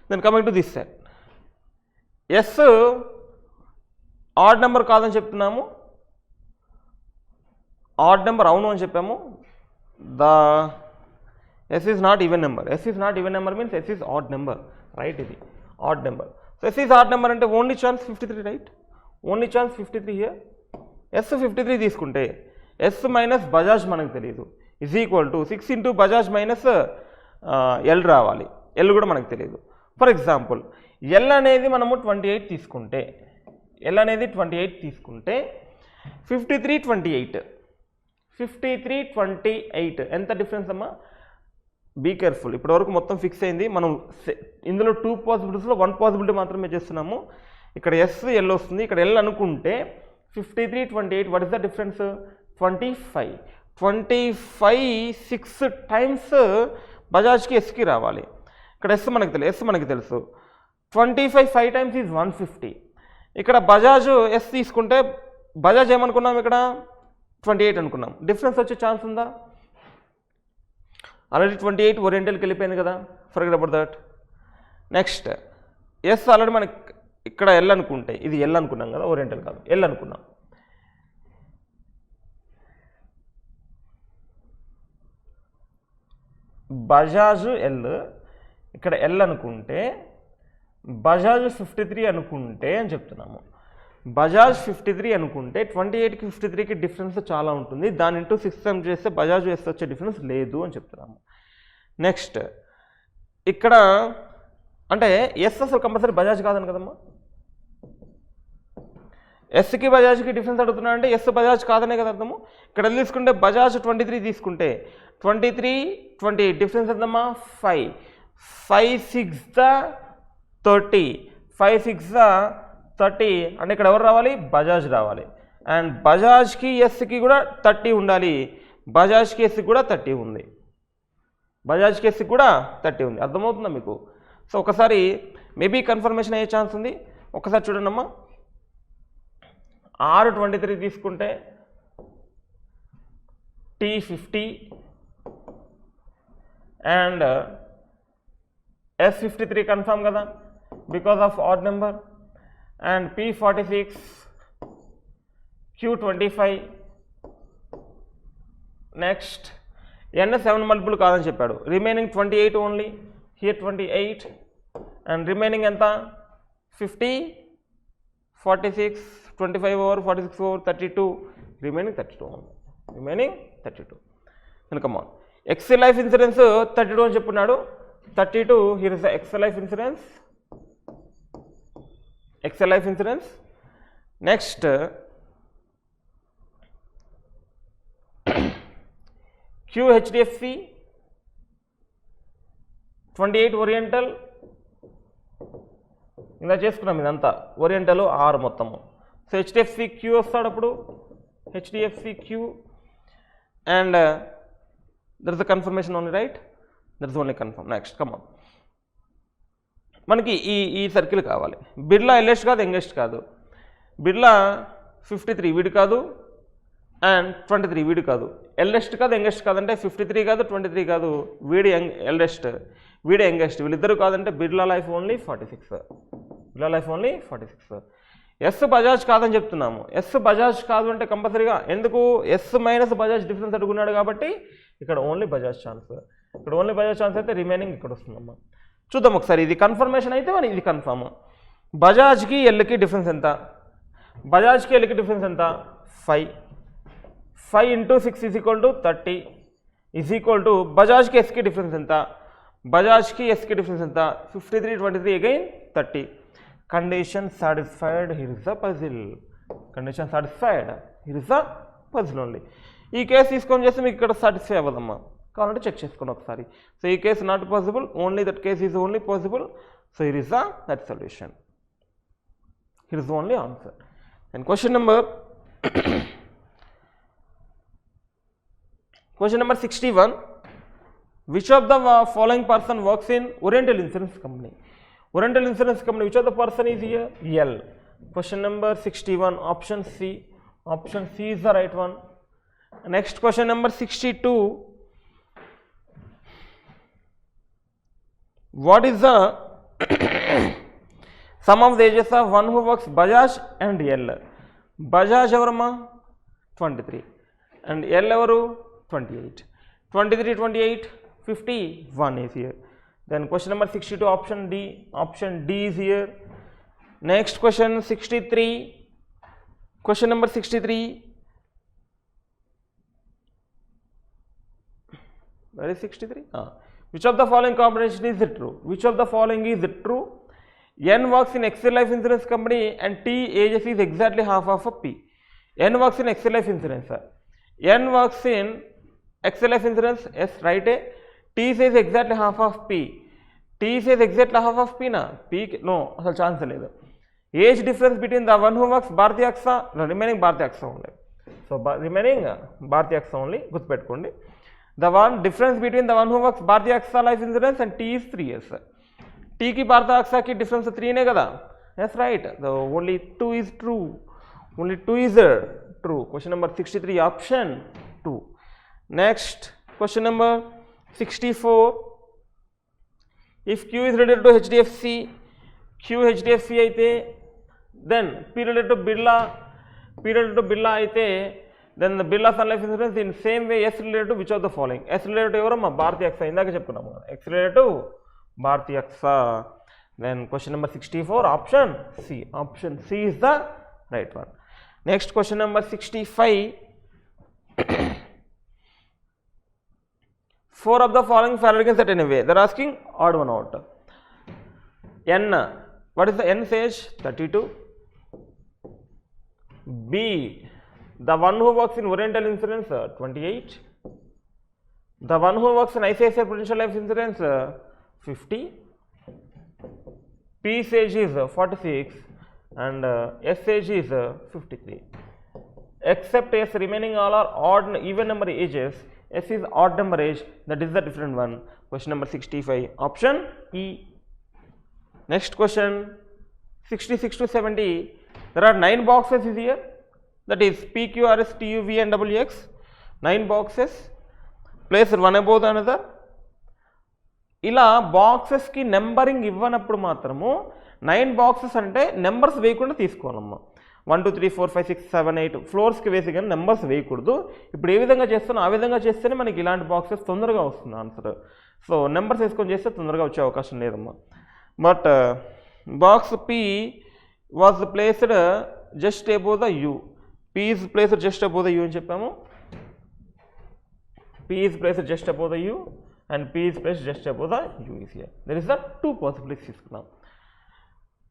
Then coming to this set, S odd number కాదని చెప్తున్నాము, ఆడ్ నెంబర్ అవును అని చెప్పాము. The S is not even number. S is not even number means S is odd number, right? ఇది odd number. So S is odd number అంటే only chance 53, right? Only chance 53 here. S 53 తీసుకుంటే yes minus Bajaj మనకు తెలియదు, is equal to 6 into Bajaj minus L రావాలి. L కూడా మనకు తెలియదు. For example L అనేది మనము 28 తీసుకుంటే, ఎల్ అనేది 28 తీసుకుంటే 53, 28, 53, 28 ఎంత డిఫరెన్స్ అమ్మా? Be careful. ఇప్పటివరకు మొత్తం ఫిక్స్ అయింది. మనం ఇందులో 2 పాసిబిలిటీస్లో 1 పాసిబిలిటీ మాత్రమే చేస్తున్నాము. ఇక్కడ ఎస్ ఎల్ వస్తుంది, ఇక్కడ ఎల్ అనుకుంటే 53, 28 what is the difference? 25. 25 6 times బజాజ్కి ఎస్కి రావాలి. ఇక్కడ ఎస్ మనకి తెలుసు, ఎస్ మనకి తెలుసు. 25 5 టైమ్స్ ఈజ్ 150. ఇక్కడ బజాజ్ ఎస్ తీసుకుంటే బజాజ్ ఏమనుకున్నాం? ఇక్కడ 28 అనుకున్నాం. డిఫరెన్స్ వచ్చే ఛాన్స్ ఉందా? ఆల్రెడీ 28 ఓరియంటల్కి వెళ్ళిపోయింది కదా, forget about that. Next S already మనకి ఇక్కడ ఎల్ అనుకుంటే, ఇది ఎల్ అనుకున్నాం కదా, ఓరియంటల్ కాదు, ఎల్ అనుకున్నాం. బజాజ్ ఎల్, ఇక్కడ ఎల్ అనుకుంటే బజాజ్ 53 అనుకుంటే అని చెప్తున్నాము. బజాజ్ 53 అనుకుంటే 28కి 53కి డిఫరెన్స్ చాలా ఉంటుంది. దాని ఇంటూ 6 చేస్తే బజాజ్ ఎస్ వచ్చే డిఫరెన్స్ లేదు అని చెప్తున్నాము. నెక్స్ట్ ఇక్కడ అంటే ఎస్ అసలు కంపల్సరీ బజాజ్ కాదని కదమ్మా. ఎస్కి బజాజ్కి డిఫరెన్స్ అడుగుతున్నా అంటే ఎస్ బజాజ్ కాదనే కదా అర్థము. ఇక్కడ తీసుకుంటే బజాజ్ 23 తీసుకుంటే 23, 28 డిఫరెన్స్ ఎంతమ్మా? 5. 5 6 30, 5 6 30 అంటే ఇక్కడ ఎవరు రావాలి? బజాజ్ రావాలి. అండ్ బజాజ్కి ఎస్కి కూడా 30 ఉండాలి. బజాజ్కి ఎస్కి కూడా 30 ఉంది. బజాజ్కి ఎస్కి కూడా 30 ఉంది. అర్థమవుతుందా మీకు? సో ఒకసారి మేబీ కన్ఫర్మేషన్ అయ్యే ఛాన్స్ ఉంది. ఒకసారి చూడండి అమ్మా. R23 తీసుకుంటే T50 అండ్ S53 కన్ఫర్మ్ కదా because of odd number. And P46, Q25. Next N 7 multiple కాదని చెప్పాడు. Remaining 28 only. Here 28 and remaining ఎంత? 50, 46, 25 over 46 over 32, remaining 32. రిమైనింగ్ 32. కనుకమ్మా ఎక్స్ లైఫ్ ఇన్సూరెన్స్ 32 అని చెప్పున్నాడు. 32 here is the X life insurance. X life insurance. Next QHDFC 28 oriental. ఇలా చేసుకున్నాం ఇదంతా oriental R మొత్తము. సో HDFC Q వస్తాడు అప్పుడు. HDFC Q and there is the confirmation only, right? There is only confirm. Next come మనకి ఈ circle కావాలి. బిర్లా ఎల్లెస్ట్ కాదు, యంగెస్ట్ కాదు. బిర్లా 53 వీడు కాదు అండ్ 23 వీడు కాదు. ఎల్డెస్ట్ కాదు, యంగెస్ట్ కాదంటే 53 కాదు, 23 కాదు. వీడి ఎల్డెస్ట్, వీడి యంగెస్ట్. వీళ్ళిద్దరు కాదంటే Birla life only 46. Birla life only 46. S Bajaj కాదని చెప్తున్నాము. ఎస్ బజాజ్ కాదు అంటే కంపల్సరీగా ఎందుకు? ఎస్ మైనస్ బజాజ్ డిఫరెన్స్ అడుగున్నాడు కాబట్టి ఇక్కడ ఓన్లీ బజాజ్ ఛాన్స్. ఇక్కడ ఓన్లీ బజాజ్ ఛాన్స్ అయితే రిమైనింగ్ ఇక్కడ వస్తుందమ్మా. చూద్దాం ఒకసారి. ఇది కన్ఫర్మేషన్ అయితే మరి ఇది కన్ఫర్మ్. బజాజ్కి ఎల్కి డిఫరెన్స్ ఎంత? బజాజ్కి ఎల్కి డిఫరెన్స్ ఎంత? 5. 5 into 6 is equal to 30 is equal to బజాజ్కి ఎస్కి difference ఎంత? బజాజ్కి ఎస్కి డిఫరెన్స్ ఎంత? 53, 23 again 30. Condition satisfied. Here is the puzzle. Condition satisfied. Here is the possible only. ఈ కేసు తీసుకొని చేస్తే మీకు ఇక్కడ సాటిస్ఫై అవ్వదమ్మా, కావాలంటే చెక్ చేసుకోండి ఒకసారి. సో ఈ case not possible, only that case is only possible. So here is the that solution. Here is the only answer. And question number 61. Which of the following person works in Oriental Insurance Company? Oriental Insurance Company, which of the person is here? L. Question number 61, option C. Option C is the right one. Next question number 62. What is the sum of the ages of one who works Bajaj and L? Bajaj evarama 23 and L evaru 28. 23, 28, 51 is here. Then question number 62, option D. Option D is here. Next question 63. Question number 63. Where is 63? Which of the following combination is it true? Which of the following is it true? N works in Excel Life Insurance Company and T ages is exactly half of a P. N works in Excel Life Insurance. N works in Excel Life Insurance. Yes, right. T says exactly half of P. T says exactly half of P na. P no, asal chance లేదు. Age difference between the one who works Bharti AXA, no, remaining Bharti AXA only. So remaining Bharti AXA only. గుర్తుపెట్టుకోండి. The one difference between the one who works Bharti AXA Life Insurance and T is 3 years. T की Bharti AXA की difference 3 ने kada. That's right. The only 2 is true. Only 2 is true. Question number 63, option 2. Next question number 64. If Q is related to HDFC, Q HDFC అయితే then P related to Birla అయితే then the Birla Sun Life Insurance in same way S related to which of the following? S related to ఎవరమ్మా Bharti AXA ఇందాక చెప్పుకున్నాము కదా, X related to Bharti AXA. Then question number 64, option C. Option C is the right one. Next question number 65. 4 of the following Faradays set anyway. They are asking odd one out. N. What is the N says? 32. B. The one who works in Oriental Insurance 28. The one who works in ICICI Prudential Life Insurance 50. P sage is 46 and S sage is 53. Except S remaining all are odd even number ages. S is odd number age, that is the different one. Question number 65, option E. Next question 66 to 70. There are 9 boxes is here, that is P, Q, R, S, T, U, V and W, X. 9 boxes placed one above the another. ఇలా బాక్సెస్కి numbering ఇవ్వనప్పుడు మాత్రము 9 boxes అంటే numbers వేయకుండా తీసుకోవాలమ్మా. 1 2 3 4 5 6 7 8 ఫ్లోర్స్కి వేసి కానీ numbers వేయకూడదు. ఇప్పుడు ఏ విధంగా చేస్తానో ఆ విధంగా చేస్తేనే మనకి ఇలాంటి బాక్సెస్ తొందరగా వస్తుంది ఆన్సర్. సో నెంబర్స్ వేసుకొని చేస్తే తొందరగా వచ్చే అవకాశం లేదమ్మా. But box P was placed just above the you. P is placed just above the you అని చెప్పాము. P is placed just above the U and P is placed just above the U is here. There is the 2 possibilities now.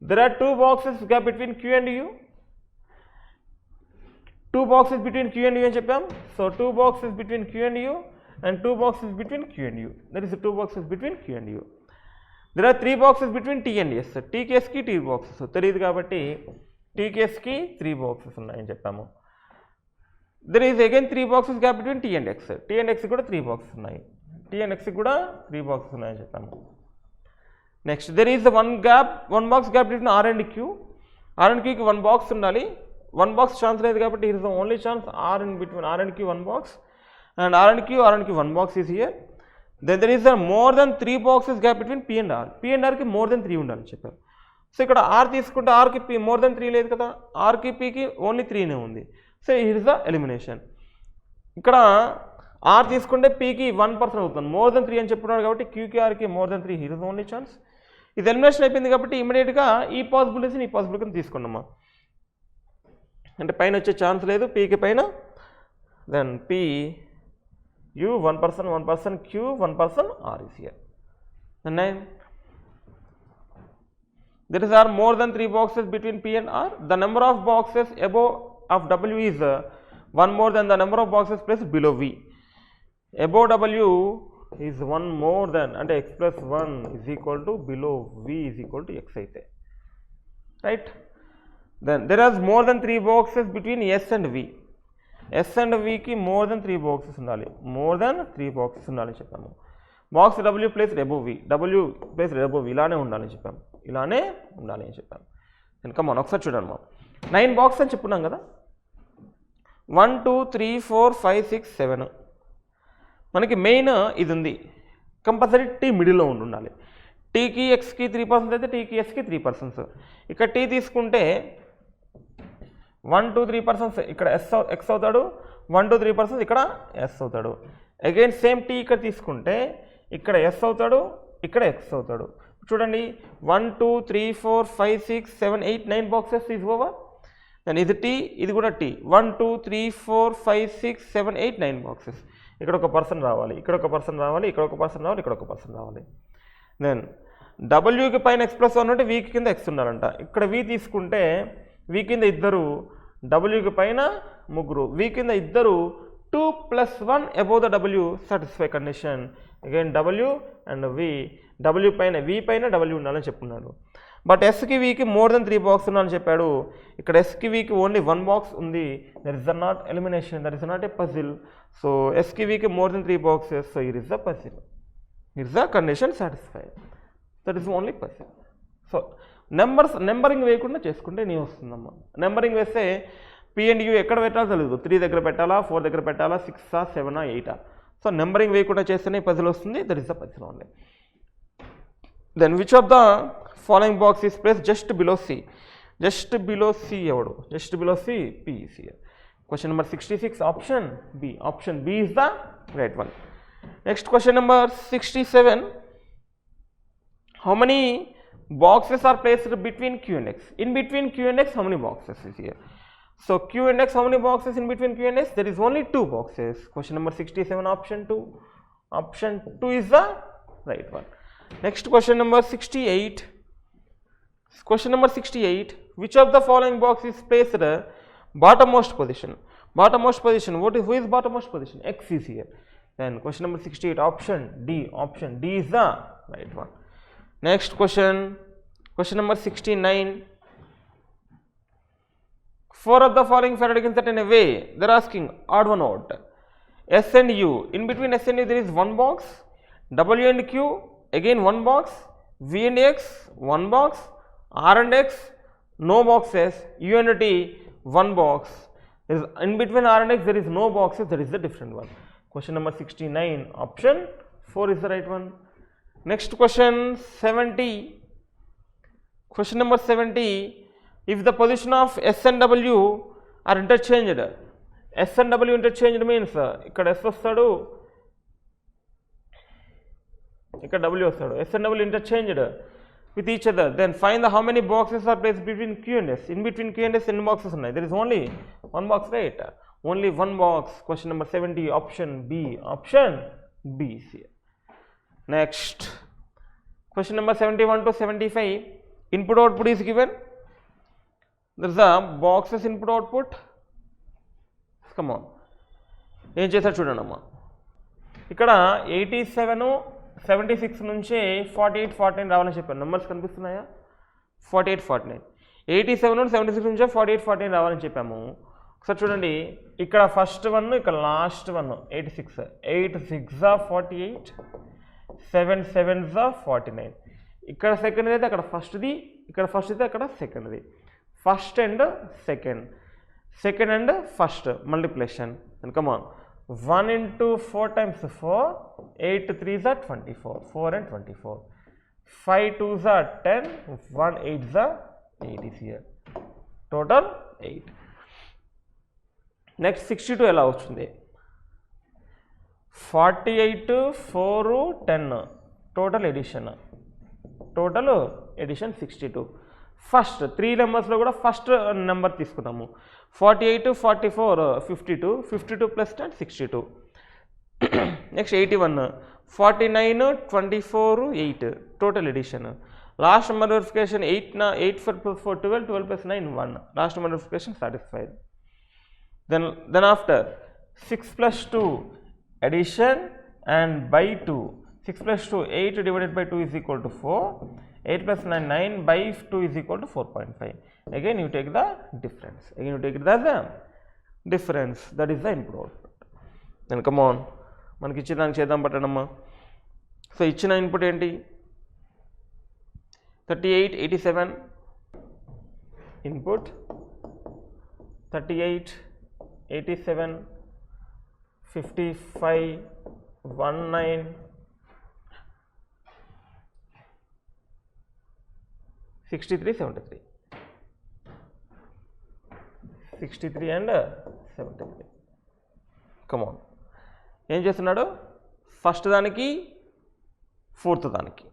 There are 2 boxes gap between Q and U. 2 boxes between Q and U and Japan. So 2 boxes between Q and U and 2 boxes between Q and U. There is 2 boxes between Q and U. There are 3 boxes between T and S. T case ki 3 boxes. So తెలియదు కాబట్టి T case ki 3 boxes ఉన్నాయని చెప్పాము. There is again 3 boxes gap between T and X. T and X కూడా 3 boxes ఉన్నాయి. T and X కూడా 3 boxes ఉన్నాయని చెప్పాము. Next there is one box gap between R and Q. R and Q కి 1 box ఉండాలి. 1 box chance లేదు కాబట్టి here is the only chance R in between R and Q 1 box and R and Q 1 box is here. Then there is a more than 3 boxes gap between P and R. P and R కి more than 3 ఉండాలి చెప్పారు. So ఇక్కడ R తీసుకుంటే R కి P more than 3 లేదు కదా, R కి P కి ఓన్లీ 3నే ఉంది. So here is the elimination. ఇక్కడ R తీసుకుంటే Pకి 1% అవుతుంది, మోర్ దెన్ 3 అని చెప్పుకున్నాడు కాబట్టి Qకి Rకి more than 3, here is the only chance. ఇది ఎలిమినేషన్ అయిపోయింది కాబట్టి ఇమీడియట్గా ఈ పాసిబిలిటీస్ని ఈ పాసిబిలిటీని తీసుకున్నామా, అంటే పైన వచ్చే ఛాన్స్ లేదు Pకి పైన. Then P U 1%, Q 1%, R is here. And 9. There is are more than 3 boxes between P and R. The number of boxes above of W is 1 more than the number of boxes placed below V. Above W is 1 more than, అంటే x plus 1 is equal to below V is equal to x అయితే, right? Then there is more than 3 boxes between S and V. S and V కి more than 3 boxes ఉండాలి, more than 3 boxes ఉండాలని చెప్పాము. Box W placed above V, W placed above V ఇలానే ఉండాలని చెప్పాము, ఇలానే ఉండాలి అని చెప్పాము. ఇంకా మనం ఒకసారి చూడండి, మనం 9 బాక్స్ అని చెప్పున్నాం కదా, 1 2 3 4 5 6 7. మనకి మెయిన్ ఇది ఉంది, కంపల్సరీ టీ మిడిల్లో ఉండాలి. టీకి ఎక్స్కి 3% అయితే టీకి ఎస్కి 3%. ఇక్కడ టీ తీసుకుంటే 1 2 3% ఇక్కడ ఎక్స్ అవుతాడు, 1 2 3% ఇక్కడ ఎస్ అవుతాడు. అగైన్ సేమ్ టీ ఇక్కడ తీసుకుంటే ఇక్కడ ఎస్ అవుతాడు, ఇక్కడ ఎక్స్ అవుతాడు. చూడండి 1 2 3 4 5 6 7 8 9 బాక్సెస్ ఈజ్ ఓవర్. దెన్ ఇది టీ, ఇది కూడా టీ, 1 2 3 4 5 6 7 8 9 బాక్సెస్. ఇక్కడ ఒక పర్సన్ రావాలి, ఇక్కడ ఒక పర్సన్ రావాలి, ఇక్కడ ఒక పర్సన్ రావాలి, ఇక్కడ ఒక పర్సన్ రావాలి. దెన్ డబ్ల్యూకి పైన ఎక్స్ ప్లస్ 1 ఉంటే వీకి కింద ఎక్స్ ఉండాలంట. ఇక్కడ వి తీసుకుంటే వి కింద ఇద్దరు, డబ్ల్యూకి పైన ముగ్గురు, వి కింద ఇద్దరు, 2 + 1 above the W satisfy condition. Again W and V, W పైన వి పైన డబ్ల్యూ ఉండాలని చెప్పున్నాడు. బట్ ఎస్కి వీకి మోర్ దెన్ 3 బాక్స్ ఉండాలని చెప్పాడు. ఇక్కడ ఎస్కి వీకి ఓన్లీ 1 బాక్స్ ఉంది. There is not elimination, there is not a puzzle. So ఎస్కి వీకి more than 3 boxes, so it is the puzzle, it is the condition satisfied, that is only puzzle. So numbering వేయకుండా చేసుకుంటే నీ వస్తుందమ్మా. Numbering వేస్తే P and you ఎక్కడ పెట్టాలో తెలియదు, 3 దగ్గర పెట్టాలా, 4 దగ్గర పెట్టాలా, 6 7 8. సో నెంబరింగ్ వేయకుండా చేస్తేనే పజిల్ వస్తుంది, that is the puzzle only. Then which of the following box is place just below C. Just below C ఎవడు? Just below C P is here. Question number 66 option B. Option B is the right one. Next question number 67. How many boxes are placed between Q and X? In between Q and X, how many boxes is here? So Q and X, how many boxes in between Q and X? There is only 2 boxes. Question number 67, option 2. Option 2 is the right one. Next question number 68. Question number 68. Which of the following box is placed at bottommost position? Bottommost position. Who is bottommost position? X is here. Then question number 68, option D. Option D is the right one. Next question. Question number 69. 4 of the following Faraday can set in a way. They are asking odd one out. S and U. In between S and U there is 1 box. W and Q again 1 box. V and X 1 box. R and X no boxes. U and T 1 box. In between R and X there is no boxes. That is the different one. Question number 69. Option 4 is the right one. Next question 70. Question number 70. If the position of S and W are interchanged, S and W interchanged means ఇక్కడ S వస్తాడు, ఇక్కడ W వస్తాడు. S and W interchanged with each other. Then find the how many boxes are placed between Q and S. In between Q and S ఎన్ని boxes ఉన్నాయి? There is only 1 box, right? Only 1 box. Question number 70. Option B. Option B is here. Next. Question number 71 to 75. Input output is given. There is a boxes input output. Come on. ఏం చేశారు చూడండి అమ్మా. ఇక్కడ 87 76 నుంచి 48 49 రావాలని చెప్పాను. Numbers కనిపిస్తున్నాయా? 48 49. 87 76 నుంచి 48 49 రావాలని చెప్పాము. ఒకసారి చూడండి, ఇక్కడ ఫస్ట్ వన్, ఇక్కడ లాస్ట్ వన్ 86. 8 6 48, 7 7 49. ఇక్కడ సెకండ్ అయితే అక్కడ ఫస్ట్ది, ఇక్కడ ఫస్ట్ అయితే అక్కడ సెకండ్ది. First and second, second and first multiplication. And come on, 1 into 4 times 4, 8 3s are 24, 4 and 24, 5 2s are 10, 1 8s are 8 is here, total 8. Next 62 ఎలా వచ్చింది? 48 4 10 total addition, total addition 62. First 3 నెంబర్స్లో కూడా ఫస్ట్ నెంబర్ తీసుకున్నాము. 48 44 52, 52 plus 10 62. Next 81 49 24 8 total addition. Last number verification 8 for 12, 12 plus 9 1. Last number verification satisfied. then after 6 plus 2 addition and by 2. 6 plus 2, 8 divided by 2 is equal to 4. 8 plus 9, 9 by 2 is equal to 4.5. Again you take the difference. Again you take it as the difference. That is the input output. Then come on. మనకి ఇచ్చిన దానికి చేద్దాం పట్టడమ్మా. So ఇచ్చిన input ఏంటి? 38, 87 input, 38, 87, 55, 19, 63, 73. 63 and 73. Come on. ఏం చేస్తున్నాడు? First దానికి fourth దానికి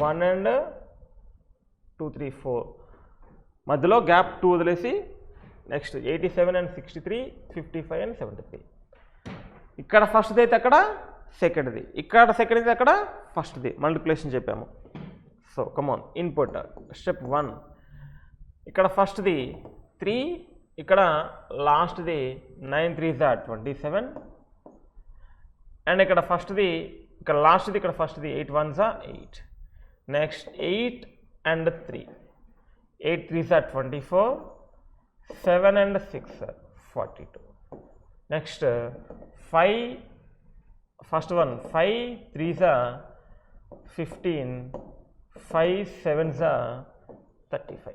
1 and 2, 3, 4 మధ్యలో గ్యాప్ 2 వదిలేసి నెక్స్ట్ 87 and 63, 55 and 73. ఇక్కడ ఫస్ట్ది అయితే అక్కడ సెకండ్ది, ఇక్కడ సెకండ్ది అక్కడ ఫస్ట్ది మల్టిప్లికేషన్ చెప్పాము. సో కమాన్ ఇన్పుట్ స్టెప్ 1. ఇక్కడ ఫస్ట్ది 3, ఇక్కడ లాస్ట్ది 9 3s are 27 అండ్ ఇక్కడ ఫస్ట్ది ఇక్కడ లాస్ట్ది ఇక్కడ ఫస్ట్ది 8 1s are 8. Next 8 and 3, 8 3s are 24, 7 and 6 are 42. Next 5, first one 5 3s are 15, 5 7s are 35.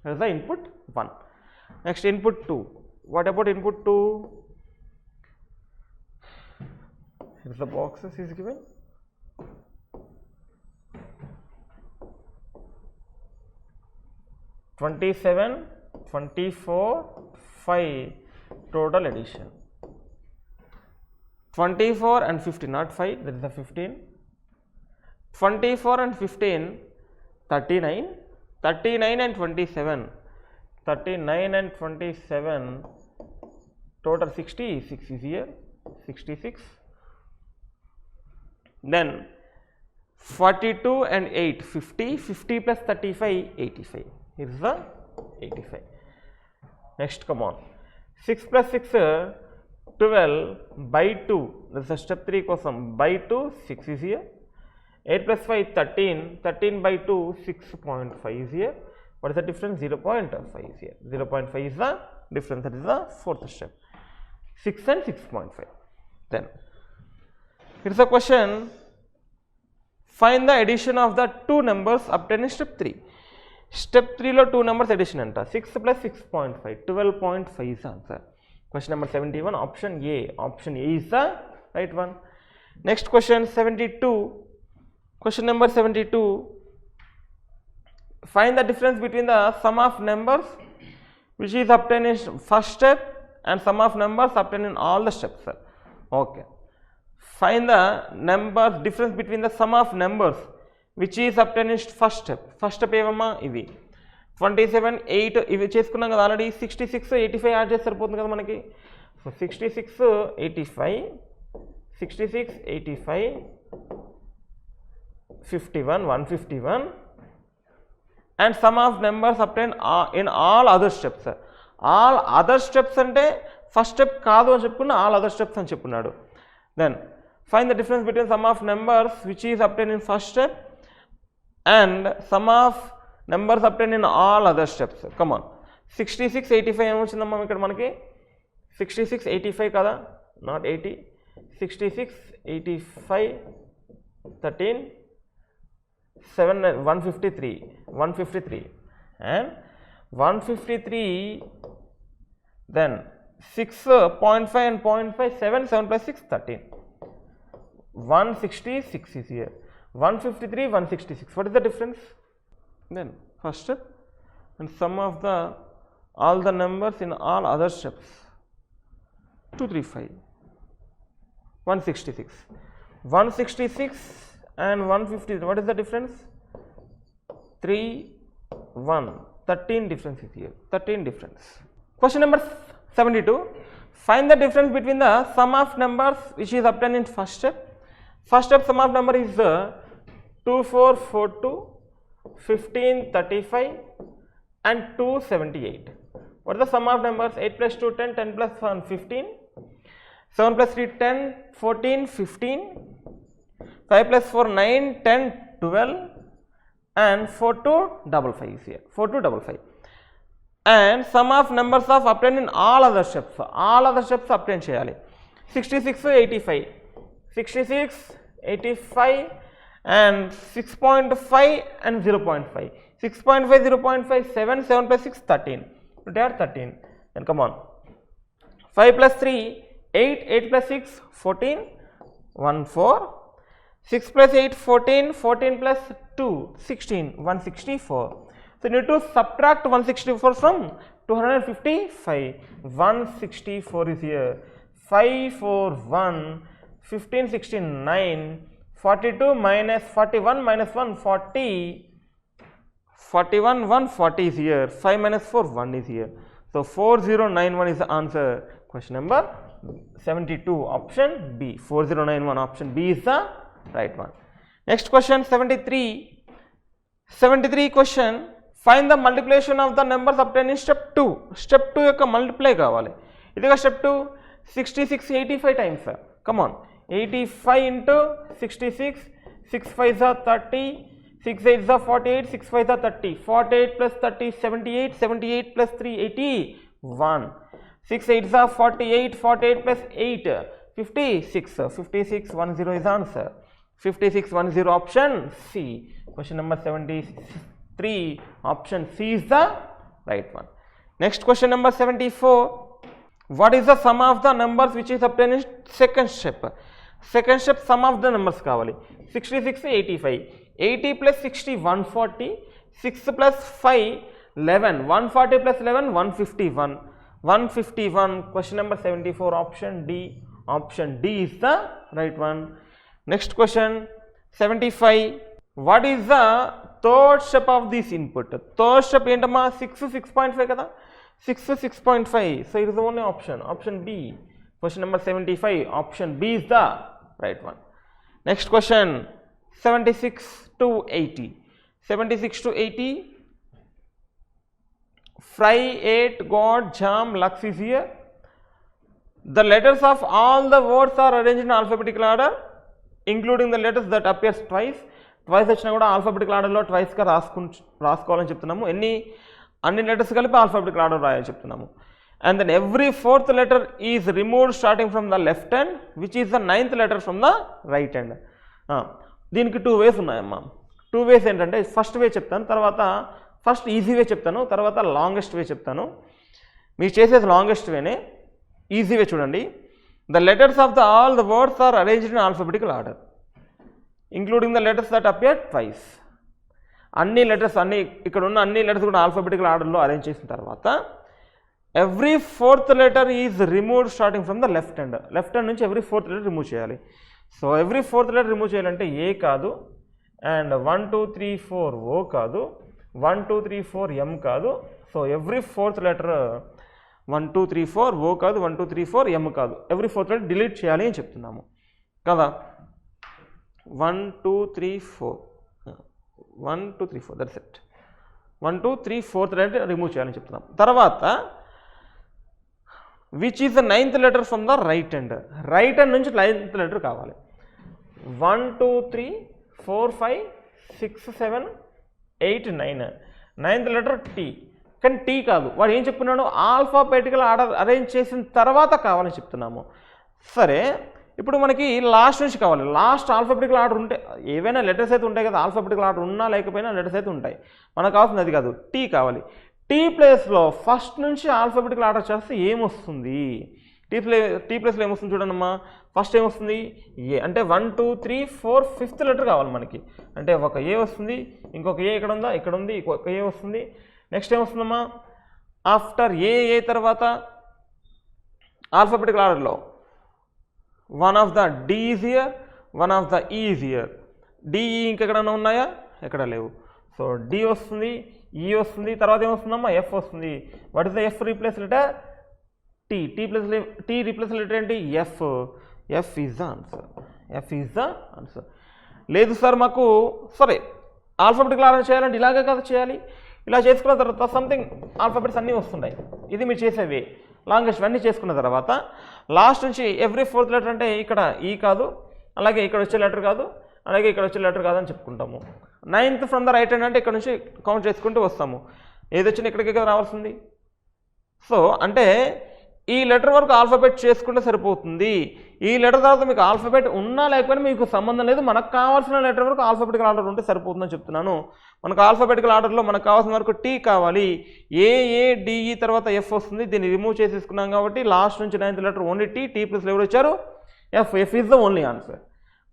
That is the input 1. Next input 2. What about input 2? Here is the boxes is given. 27, 24, 5 total addition. 24 and 15, not 5, that is the 15. 24 and 15, 39. 39 and 27, 39 and 27, total 66 is here, 66. Then 42 and 8, 50, 50 plus 35, 85. Here is the 85. Next, come on. 6 plus 6, 12 by 2. This is step 3 kosam. By 2, 6 is here. 8 plus 5, 13. 13 by 2, 6.5 is here. What is the difference? 0.5 is here. 0.5 is the difference. That is the fourth step. 6 and 6.5. Then, here is a question. Find the addition of the two numbers obtained in step 3. Step 3 లో 2 numbers addition anta. 6 plus 6.5, 12.5 is answer. Question number 71, option A. Option A is the right one. Next question 72. Question number 72. Find the difference between the sum of numbers which is obtained in first step and sum of numbers obtained in all the steps. Okay. Find the numbers difference between the sum of numbers which is obtained in first step. First step ఏమమ్మా ఇవి 27, 8 ఇవి చేసుకున్నాం కదా already. 66, 85 add చేస్తే సరిపోతుంది కదా మనకి. So 66, 85, 66, 85, 51, 151 and sum of numbers obtained in all other steps. All other steps అంటే ఫస్ట్ స్టెప్ కాదు అని చెప్పుకున్నా, all other steps అని చెప్పుకున్నాడు. Then find the difference between sum of numbers which is obtained in first step and sum of numbers obtained in all other steps. Come on. 66, 85 ఏమొచ్చిందమ్మా ఇక్కడ మనకి? 66, 85 కదా, not 80. 66, 85, 13, 7, 153, 153 and 153, then 6.5 and 0.5, 7, 7 plus 6, 13. 166 is here. 153, 166. What is the difference? Then first step and sum of the all the numbers in all other steps. 235, 166. 166 and 150. What is the difference? 3, 1. 13 difference is here. 13 difference. Question number 72. Find the difference between the sum of numbers which is obtained in first step. First step sum of number is 2442, 1535 and 278. What is the sum of numbers? 8 plus 2, 10, 10 plus 1, 15, 7 plus 3, 10, 14, 15, 5 plus 4, 9, 10, 12, and 4 to 5 is here, 4 to 5. And sum of numbers of obtained in all other steps obtain cheyali. 66, 85, 66, 85, and 6.5 and 0.5. 6.5, 0.5, 7, 7 plus 6, 13. They are 13. Then come on. 5 plus 3, 8, 8 plus 6, 14, 1, 4. 6 plus 8, 14, 14 plus 2, 16, 164. So you need to subtract 164 from 255. 164 is here. 5, 4, 1, 15, 16, 9, 42 minus 41 minus 1, 40. 41, 1, 40 is here. 5 minus 4, 1 is here. So 4091 is the answer. Question number 72, option B. 4091, option B is the right one. Next question, 73. 73 question. Find the multiplication of the numbers obtained in step 2. Step 2 యొక్క multiply కావాలి. ఇదిగా step 2 66 85 times. Come on. 85 into 66, 6 5s are 30, 6 8s are 48, 6 5s are 30. 48 plus 30 78, 78 plus 3 81. 6 8s are 48, 48 plus 8 56. 56 10 is answer. 56 10, option C. Question number 73, option C is the right one. Next question number 74. What is the sum of the numbers which is obtained in second step? Second step sum of the numbers కావాలి. 66 85. 80 plus 60 140. 6 plus 5 11. 140 plus 11 151. 151. Question number 74, option D. Option D is the right one. Next question 75. What is the third step of this input? Third step ఏంటమ్మా 6 6.5 కదా. 6 6.5. So it is the only option. Option B. Question number 75. Option B is the right one. Next question 76 to 80. 76 to 80. Fry, 8, God, Jam, Lux is here. The letters of all the words are arranged in alphabetical order, including the letters that appears twice. Twice వచ్చినా కూడా alphabetical order లో twice గా రాసుకోవాలని చెప్తున్నాము. అన్ని letters కలిపి alphabetical order రాయాలని చెప్తున్నాము. And then every fourth letter is removed starting from the left hand, which is the ninth letter from the right hand. దీనికి 2 ways ఉన్నాయమ్మా. 2 ways ఏంటంటే ఫస్ట్ వే చెప్తాను, తర్వాత ఫస్ట్ ఈజీ వే చెప్తాను, తర్వాత లాంగెస్ట్ వే చెప్తాను. మీరు చేసేది లాంగెస్ట్ వేనే. ఈజీ వే చూడండి. The letters of all the words are arranged in alphabetical order, including the letters that appear twice. అన్ని లెటర్స్ ఇక్కడ ఉన్న అన్ని లెటర్స్ కూడా ఆల్ఫాబెటికల్ ఆర్డర్లో అరేంజ్ చేసిన తర్వాత every fourth letter is removed starting from the left hand. Left hand నుంచి every fourth letter remove చేయాలి. So every fourth letter remove చేయాలంటే ఏ కాదు, అండ్ 1 2 3 4 ఓ కాదు, 1 2 3 4 ఎం కాదు. సో ఎవ్రీ ఫోర్త్ లెటర్ 1 2 3 4 ఓ కాదు, 1 2 3 4 ఎం కాదు. ఎవ్రీ ఫోర్త్ లెటర్ డిలీట్ చేయాలి అని చెప్తున్నాము కదా. 1 2 3 4 1 2 3 4 that's it. 1 2 3 4th letter remove చేయాలని చెప్తున్నాం. తర్వాత which is the 9th letter from the right hand. Right hand నుంచి 9th లెటర్ కావాలి. 1 2 3 4 5 6 7 8 9. 9th లెటర్ టీ, కానీ టీ కాదు. వాడు ఏం చెప్తున్నాడు, ఆల్ఫాబెటికల్ ఆర్డర్ అరేంజ్ చేసిన తర్వాత కావాలని చెప్తున్నాము. సరే, ఇప్పుడు మనకి లాస్ట్ నుంచి కావాలి. లాస్ట్ ఆల్ఫాబెటికల్ ఆర్డర్ ఉంటే ఏవైనా లెటర్స్ అయితే ఉంటాయి కదా, ఆల్ఫాబెటికల్ ఆర్డర్ ఉన్నా లేకపోయినా లెటర్స్ అయితే ఉంటాయి. మనకు కావాల్సింది అది కాదు, టీ కావాలి. టీ ప్లేస్లో ఫస్ట్ నుంచి ఆల్ఫాబెటికల్ ఆర్డర్ చేస్తే ఏమొస్తుంది? టీ ప్లేస్లో ఏమొస్తుంది చూడండమ్మా. ఫస్ట్ ఏమొస్తుంది? ఏ. అంటే 1 2 3 4 5th లెటర్ కావాలి మనకి. అంటే ఒక ఏ వస్తుంది, ఇంకొక ఏ ఇక్కడ ఉందా, ఇక్కడ ఉంది, ఇంకొక ఏ వస్తుంది. నెక్స్ట్ ఏమొస్తుందమ్మా, ఆఫ్టర్ ఏ తర్వాత ఆల్ఫాబెటికల్ ఆర్డర్లో one of the D is here, one of the E is here. D, E ఇంకెక్కడన్నా ఉన్నాయా? ఎక్కడ లేవు. సో D వస్తుంది, E వస్తుంది, తర్వాత ఏమొస్తుందమ్మా, F వస్తుంది. What is the F replace letter? T. T replace letter ఏంటి? F. F is the answer. F is the answer. లేదు sir మాకు, సరే ఆల్ఫాబెటికల్ ఆర్డర్ చేయాలంటే ఇలాగే కదా చేయాలి. ఇలా చేసుకున్న తర్వాత సంథింగ్ ఆల్ఫాబెట్స్ అన్నీ వస్తున్నాయి. ఇది మీరు చేసేవి లాంగెస్ట్ అన్నీ చేసుకున్న తర్వాత లాస్ట్ నుంచి ఎవ్రీ ఫోర్త్ లెటర్ అంటే ఇక్కడ ఈ కాదు, అలాగే ఇక్కడ వచ్చే లెటర్ కాదు, అలాగే ఇక్కడ వచ్చే లెటర్ కాదని చెప్పుకుంటాము. 9th from the right hand అంటే ఇక్కడ నుంచి కౌంట్ చేసుకుంటూ వస్తాము. ఏది వచ్చినా ఇక్కడికి కదా రావాల్సింది. సో అంటే ఈ లెటర్ వరకు ఆల్ఫాబెట్ చేసుకుంటే సరిపోతుంది. ఈ లెటర్ తర్వాత మీకు ఆల్ఫాబెట్ ఉన్నా లేకపోయినా మీకు సంబంధం లేదు. మనకు కావాల్సిన లెటర్ వరకు ఆల్ఫాబెటికల్ ఆర్డర్ ఉంటే సరిపోతుందని చెప్తున్నాను. మనకు ఆల్ఫాబెటికల్ ఆర్డర్లో మనకు కావాల్సిన వరకు టీ కావాలి. ఏఏడిఈ తర్వాత ఎఫ్ వస్తుంది. దీన్ని రిమూవ్ చేసేసుకున్నాం కాబట్టి లాస్ట్ నుంచి 9th letter only tea plus ఎవరు వచ్చారు F is the only answer.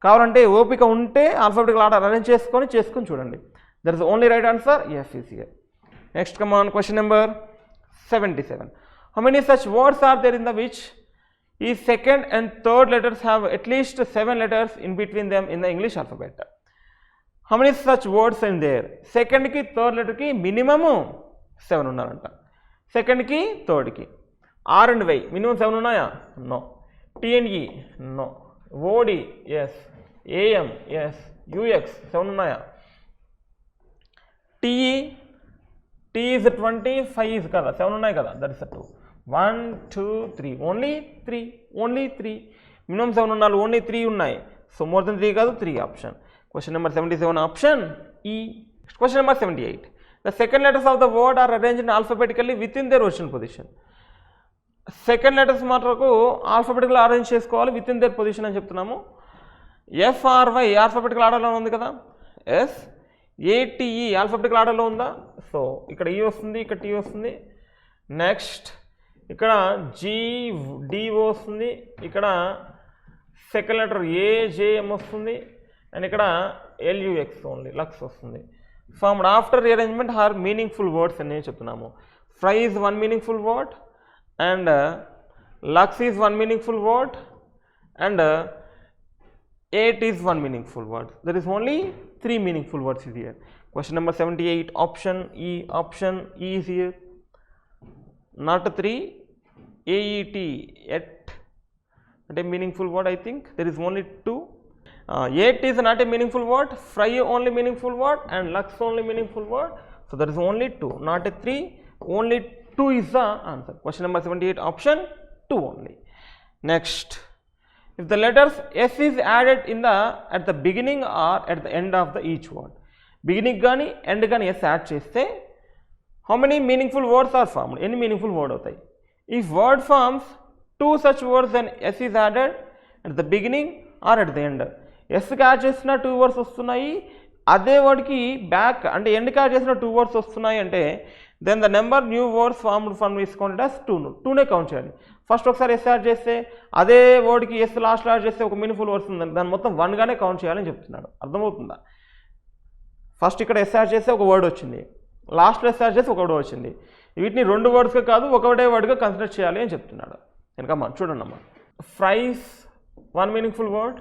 కావాలంటే ఓపిక ఉంటే ఆల్ఫాబెటికల్ ఆర్డర్ అరేంజ్ చేసుకొని చూడండి. That is only right answer F is here. Next come on question number 77. How many such words are there in the which each second and third letters have at least 7 letters in between them in the English alphabet? How many such words in there? Second ki third letter ki minimum 7 ఉన్నారంట. Second ki third ki R and Y minimum 7 ఉన్నాయా? No. T and E no. OD yes. AM yes. UX 7 ఉన్నాయా? TE T is 25 is కదా 7 ఉన్నాయి కదా. That is a 2. 1 2 3 only 3 minimum 7 ఉన్నారు, only 3 ఉన్నాయి. So more than 3 కాదు, 3 option. Question number 77 option E. Question number 78. The second letters of the word are arranged alphabetically with in their original position. Second letters మాత్రకు alphabetical arrange చేసుకోవాలి with in their position అని చెప్తున్నాము. FRY alphabetical ఆర్డర్లో ఉంది కదా. SATE alphabetical ఆర్డర్లో ఉందా? So ఇక్కడ ఈ వస్తుంది, ఇక్కడ టీ వస్తుంది. నెక్స్ట్ ఇక్కడ GDO వస్తుంది, ఇక్కడ సెకండ్ లెటర్ AJM వస్తుంది, అండ్ ఇక్కడ LUX ఓన్లీ లక్స్ వస్తుంది. Formed after rearrangement are meaningful words అని చెప్తున్నాము. Fry is 1 meaningful word and lux is 1 meaningful word and 8 is 1 meaningful word. There is only 3 meaningful words is here. Question number 78 option E is here. Not 3. AET yet not a meaningful word. I think there is only 2. 8 is not a meaningful word. Fry only meaningful word and lux only meaningful word. So there is only 2, not a 3. Only 2 is the answer. Question number 78 option 2 only. Next. If the letters S is added in at the beginning or at the end of the each word, beginning gaani end gaani S add cheste, how many meaningful words are formed? Any meaningful word అవుతాయి. If word forms 2 such words, then S is added at the beginning or at the end. S కి add చేసిన 2 words వస్తున్నాయి, అదే వర్డ్కి back అంటే ఎండ్కి add చేసిన 2 words వస్తున్నాయి అంటే then the number new words formed from is counted as 2నే count చేయాలి. ఫస్ట్ ఒకసారి ఎస్ యాడ్ చేస్తే అదే వర్డ్కి ఎస్ లాస్ట్లో యాడ్ చేస్తే ఒక మీనింగ్ఫుల్ వర్డ్స్ ఉంది, దాన్ని మొత్తం 1గానే కౌంట్ చేయాలని చెప్తున్నాడు. అర్థమవుతుందా? ఫస్ట్ ఇక్కడ ఎస్ యాడ్ చేస్తే ఒక వర్డ్ వచ్చింది, లాస్ట్లో ఎస్ యాడ్ చేస్తే ఒక వర్డ్ వచ్చింది. వీటిని 2 వర్డ్స్గా కాదు ఒకటే వర్డ్గా కన్సిడర్ చేయాలి అని చెప్తున్నాడు. కనుకమ్మా చూడండి అమ్మా, ఫ్రైస్ 1 మీనింగ్ఫుల్ వర్డ్.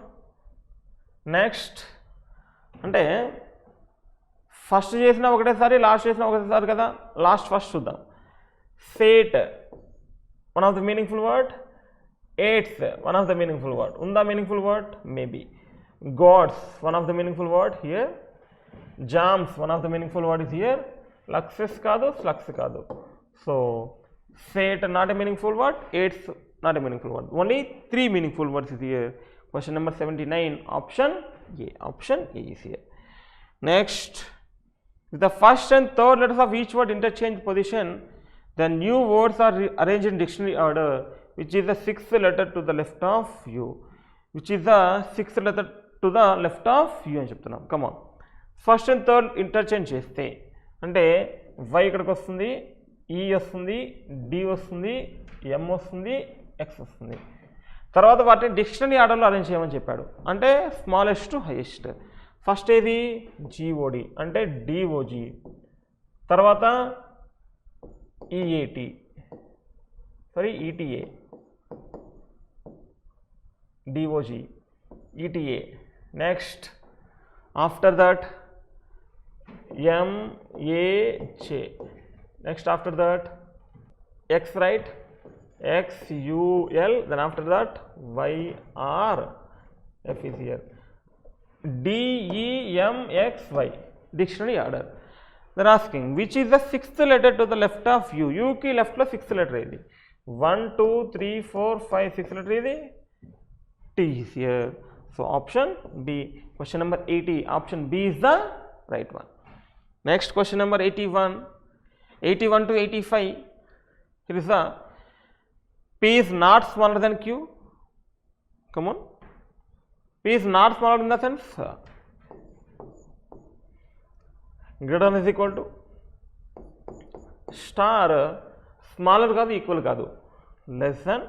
నెక్స్ట్ అంటే ఫస్ట్ చేసిన ఒకటేసారి లాస్ట్ చేసిన ఒకటేసారి కదా, లాస్ట్ ఫస్ట్ చూద్దాం. సేట్ one of the meaningful word. Eighth one of the meaningful word. Unda meaningful word maybe. Gods one of the meaningful word here. Jams one of the meaningful word is here. Luxus kaadu, slux kaadu. So Sate not a meaningful word. Eighth not a meaningful word. Only 3 meaningful words is here. Question number 79 option A. Option A is here. Next, if the first and third letters of each word interchange position, then new words are arranged in dictionary order, which is the 6th letter to the left of U. Which is the 6th letter to the left of U అని చెప్తున్నాం. Come on. First and third interchange చేస్తే అంటే Y ఇక్కడికి వస్తుంది, E వస్తుంది, D వస్తుంది, M వస్తుంది, X వస్తుంది. తర్వాత వాటిని డిక్షనరీ ఆర్డర్లో అరేంజ్ చేయమని చెప్పాడు. అంటే స్మాలెస్ట్ టు హైయెస్ట్. ఫస్ట్ ఏది GOD అంటే DOG, తర్వాత ETA, DOG, ETA. Next, after that MAJ. Next after that X, right? XUL. Then after that YR. F is here. DEMXY. Dictionary order. they're asking which is the sixth letter to the left of u. U ki left lo sixth letter idi. 1 2 3 4 5 6 letter idi. T is here. So option B. Question number 80. Option B is the right one. Next question number 81. 81 to 85. Here is the P is not smaller than Q. Come on. P is not smaller in the sense greater than is equal to star smaller కాదు equal కాదు less than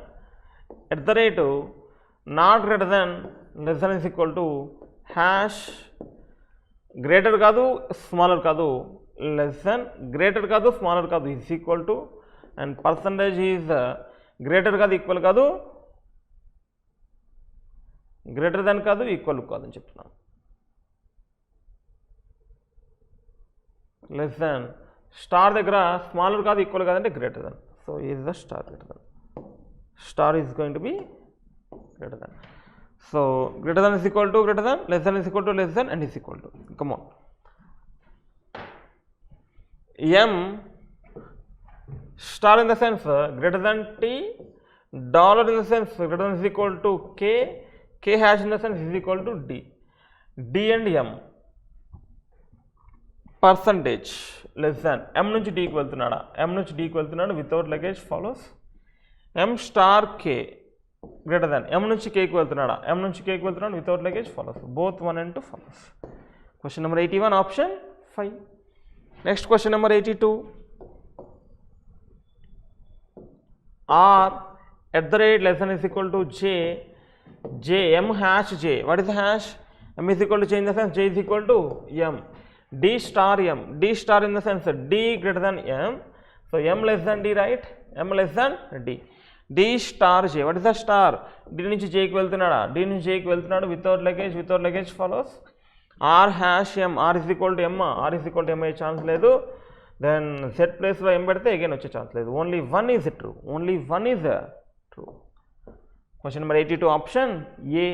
at the rate not greater than less than is equal to hash greater కాదు smaller కాదు less than greater కాదు smaller కాదు is equal to and percentage is greater కాదు equal కాదు greater than కాదు equal కాదు అని చెప్తున్నాను. less than స్టార్ దగ్గర స్మాలర్ కాదు ఈక్వల్ కాదంటే greater than. So is the star greater than. Star is going to B greater than. So greater than is equal to greater than, less than is equal to less than, and is equal to. Come on. M star in the sense greater than T, dollar in the sense greater than is equal to K, K hash in the sense is equal to D. D and M percentage less than M నుంచి D కి వెళ్తున్నాడా, M నుంచి D కి వెళ్తున్నాడు without luggage follows. M star K greater than M నుంచి K కి వెళ్తున్నాడా, M నుంచి K కి వెళ్తున్నాడు without luggage follows. Both 1 and 2 follows. Question number 81 option 5. Next question number 82. R at the rate less than is equal to J, J, M hash J. What is the hash? M is equal to J in the sense J is equal to M. D star M, D star in the sense D greater than M. So M less than D, right? M less than D. D star J. What is the star? D నుంచి J కి వెళ్తున్నాడా, D నుంచి J కి వెళ్తున్నాడు without luggage follows. R hash M, R is equal to M, R is equal to M అయ్యే chance లేదు. Then Z ప్లేస్లో M పెడితే again వచ్చే ఛాన్స్ లేదు. Only 1 is true, only 1 is true. Question number 82 option A.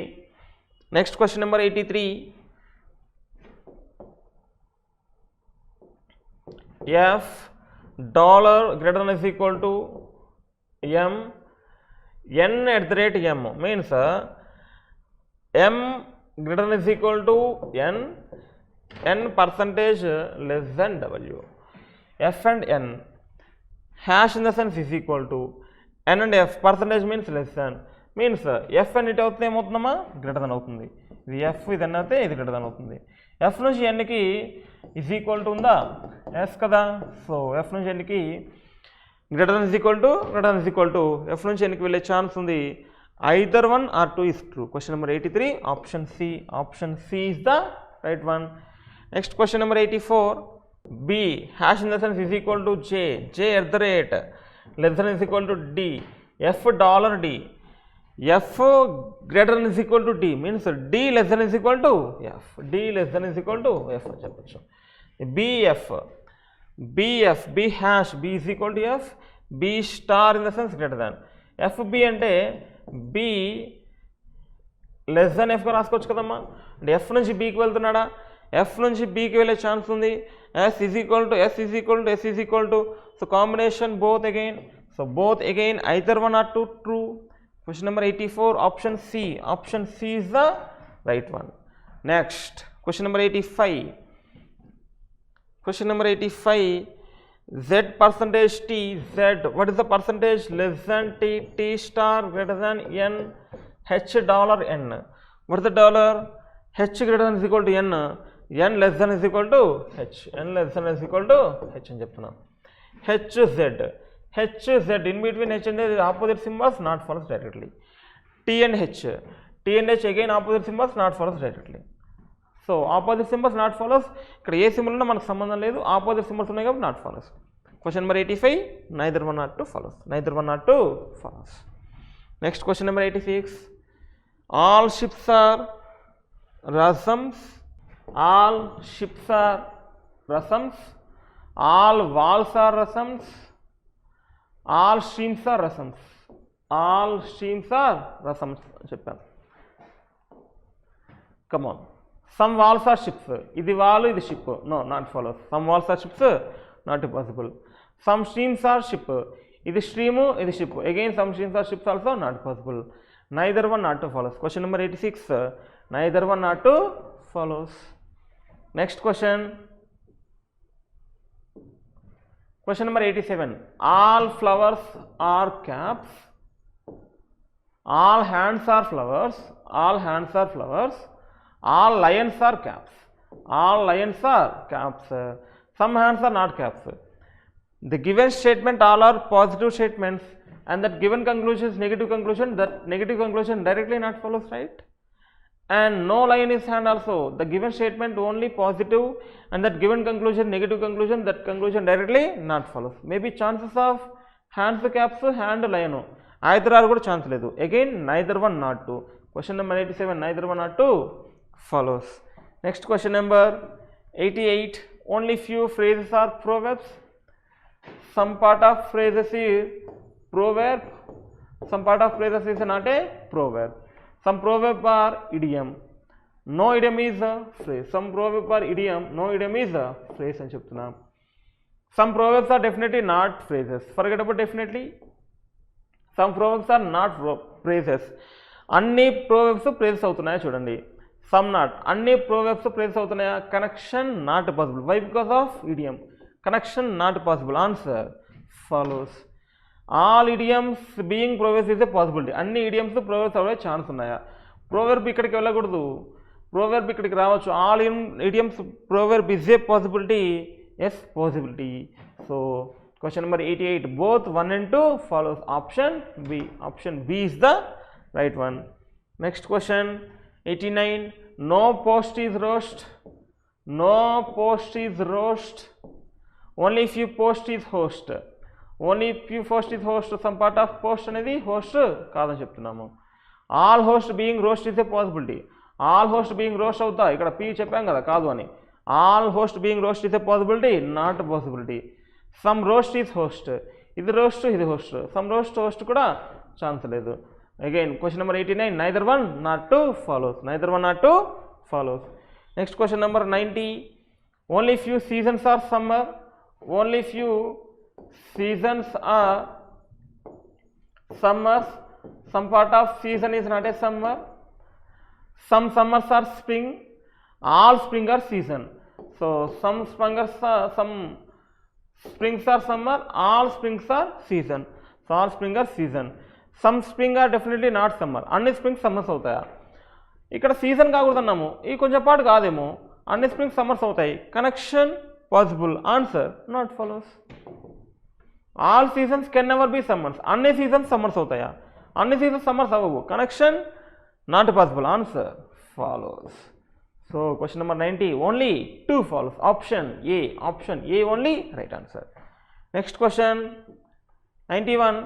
Next question number 83. F dollar greater than is equal to M, N at the rate M means M greater than is equal to N, N percentage less than W. F and N hash in the sense is equal to N and F percentage means less than means F and it అవుతుంది ఏమవుతుందమ్మా greater than అవుతుంది. ఇది F ఇది N అయితే ఇది greater than అవుతుంది. F నుంచి Nకి is equal to ఉందా S కదా. సో F నుంచి Nకి greater than is equal to F నుంచి Nకి వెళ్ళే ఛాన్స్ ఉంది. Either 1 or 2 is true. Question number 83 option C. Option C is the right one. Next question number 84. B hash in the sense is equal to J, J at the rate less than is equal to D, F dollar D, F greater than is equal to D means D less than is equal to F, D less than is equal to F అని చెప్పచ్చు. B hash B is equal to F, B star in the sense greater than. FB అంటే B less than ఎఫ్గా రాసుకోవచ్చు కదమ్మా. అంటే F నుంచి బీకి వెళ్తున్నాడా, F నుంచి బీకి వెళ్ళే ఛాన్స్ ఉంది. S is equal to. So combination both again. So both again either 1 or 2 true. Question number 84 option C. Option C is the right one. Next question number 85. Question number 85. Z percentage T, Z, what is the percentage less than T, T star greater than N, H dollar N. What is the dollar? H greater than is equal to N, N less than is equal to H, N less than is equal to H అని చెప్తున్నాం. HZ in between H and the opposite symbols not follows directly. T and H again opposite symbols not follows directly. So opposite symbols not follows. ఇక్కడ ఏ symbol ఉన్నా మనకు సంబంధం లేదు, opposite symbols ఉన్నాయి కాబట్టి not follows. Question number 85 neither 1 or 2 follows. Next question number 86. All ships are rasams, all walls are rasams, all streams are rasams చెప్పాను. Come on. Some walls are ships, ఇది wall ఇది ship, no not follows. Some walls are ships, not possible. Some streams are ship, ఇది stream ఇది ship, again some streams are ships also not possible. Neither one not to follows. Question number 86, neither one not to follows. Next question, question number 87, all flowers are caps, all hands are flowers, all hands are flowers, all lions are caps, all lions are caps, some hands are not caps. The given statement all are positive statements and that given conclusion is negative conclusion, that negative conclusion directly not follows, right? And no lion is hand also, the given statement only positive and that given conclusion negative conclusion, that conclusion directly not follows. Maybe chances of hands caps, hand lion, either are good chance ledu. Again neither one not two. Question number 87, neither one not two follows. Next question number 88, only few phrases are proverbs. Some part of phrases is proverb, some part of phrases is not a proverb. Some proverb are idiom, no idiom is a phrase. Some proverb are idiom, no idiom is a phrase అని చెప్తున్నా. Some proverbs are definitely not phrases. Forget about definitely. Some proverbs are not phrases. అన్ని proverbs phrases అవుతున్నాయా చూడండి. Some not. అన్ని proverbs phrases అవుతున్నాయా? Connection not possible. Why? Because of idiom. Connection not possible. Answer follows. All idioms being proverbs is a possibility. అన్ని idioms proverbs అవే chance ఉన్నాయా? Proverb ఇక్కడికి వెళ్ళకూడదు, ప్రోవర్బ్ ఇక్కడికి రావచ్చు. All idioms proverb is a possibility, yes possibility. So question number 88, both 1 and 2 follows option B. Option B is the right one. Next question 89, no post is roast, no post is roast, only if you post is host. Only if you post is host, some part of post అనేది host కాదని చెప్తున్నాము. All host being roast is a possibility. All host being roast అవుతా, ఇక్కడ P చెప్పాం కదా కాదు అని. All host being roast is a possibility, not possibility. Some roast is host, ఇది రోస్ట్ ఇది హోస్ట్, సమ్ రోస్ట్ హోస్ట్ కూడా ఛాన్స్ లేదు. Again question number 89, neither one not to follows, neither one not to follows. Next question number 90, only few seasons are summer, only few seasons are summers, some part of season is not a summer, some summers are spring, all spring are season. So some springs are summer, all springs are season. So all spring are season. Some spring are definitely not summer, అన్ని springs summers అవుతాయా? ఇక్కడ season కాకూడదన్నాము, ఈ కొంచెం పాటు కాదేమో, అన్ని springs summers అవుతాయి. Connection possible, answer not follows. All seasons can never be summers, అన్ని సీజన్స్ సమ్మర్స్ అవుతాయా? అన్ని సీజన్స్ సమ్మర్స్ అవ్వవు. Connection not possible, answer follows. So question number 90, only 2 follows. Option A, option A only right answer. Next question 91,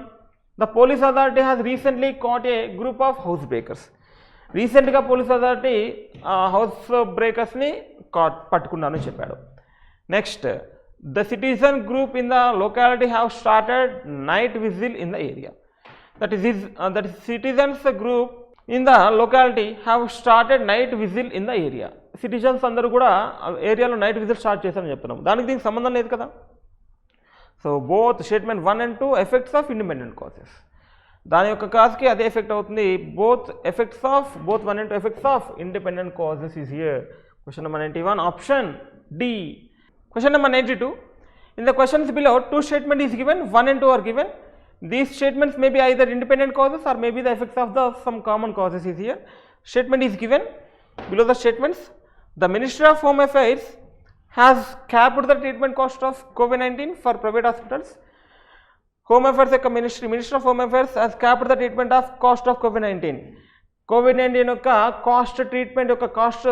the police authority has recently caught a group of house breakers. రీసెంట్గా police authority house బ్రేకర్స్ని పట్టుకున్నారని చెప్పాడు. Next, the citizen group in the locality have started night vigil in the area. That is citizens group in the locality have started night vigil in the area. Citizens అందరూ కూడా ఏరియాలో night whistle start చేశారని చెప్తున్నాం. దానికి దీనికి సంబంధం లేదు కదా. So both statement 1 and 2 effects of independent causes. దాని యొక్క కాజ్కి అదే ఎఫెక్ట్ అవుతుంది. Both effects of both 1 and 2 effects of independent causes is here. Question number 91, option D. Question number 92, in the questions below 2 statement is given, 1 and 2 are given. These statements may be either independent causes or may be the effects of the some common causes is here. Statement is given. Below the statements, the Ministry of Home Affairs has capped the treatment cost of COVID-19 for private hospitals. Home Affairs యొక్క Ministry of Home Affairs has capped the treatment of cost of COVID-19. COVID-19 యొక్క cost treatment యొక్క cost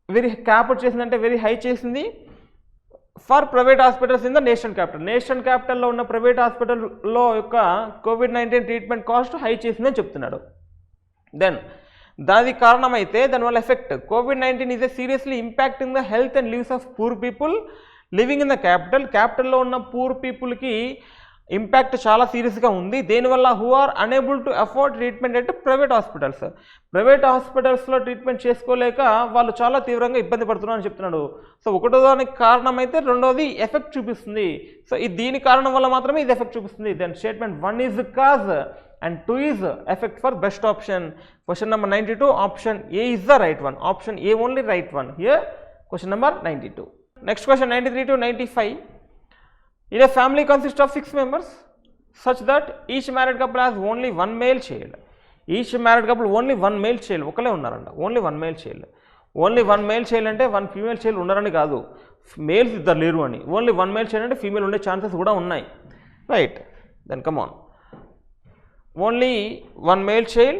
very capped చేసిందంటే very high చేసింది for private hospitals in the national capital. National క్యాపిటల్లో ఉన్న private హాస్పిటల్లో యొక్క COVID-19 treatment cost high చేసిందని చెప్తున్నాడు. దెన్ దాని కారణమైతే దానివల్ల effect COVID-19 is a seriously impacting the health and lives of poor people living in the capital. క్యాపిటల్లో ఉన్న పూర్ పీపుల్కి ఇంపాక్ట్ చాలా సీరియస్గా ఉంది. దేనివల్ల who are unable to afford treatment అంటే ప్రైవేట్ హాస్పిటల్స్. ప్రైవేట్ హాస్పిటల్స్లో ట్రీట్మెంట్ చేసుకోలేక వాళ్ళు చాలా తీవ్రంగా ఇబ్బంది పడుతున్నారు అని చెప్తున్నాడు. సో ఒకటో దానికి కారణం అయితే రెండోది ఎఫెక్ట్ చూపిస్తుంది. సో దీని కారణం వల్ల మాత్రమే ఇది ఎఫెక్ట్ చూపిస్తుంది. Then statement 1 is cause and 2 is effect for best option. Question number 92, option A is the right one. Option A only right one here. Question number 92. Next question 93 to 95. In a family consists of 6 members such that each married couple has only one male child. Each married couple only one male child. ఒకలే ఉన్నారంట. Only one male child. Only one male child అంటే one female child ఉన్నారని కాదు. Males ఇద్దరు లేరు అని. Only one male child అంటే female ఉండే chances కూడా ఉన్నాయి. Right. Then come on. Only one male child,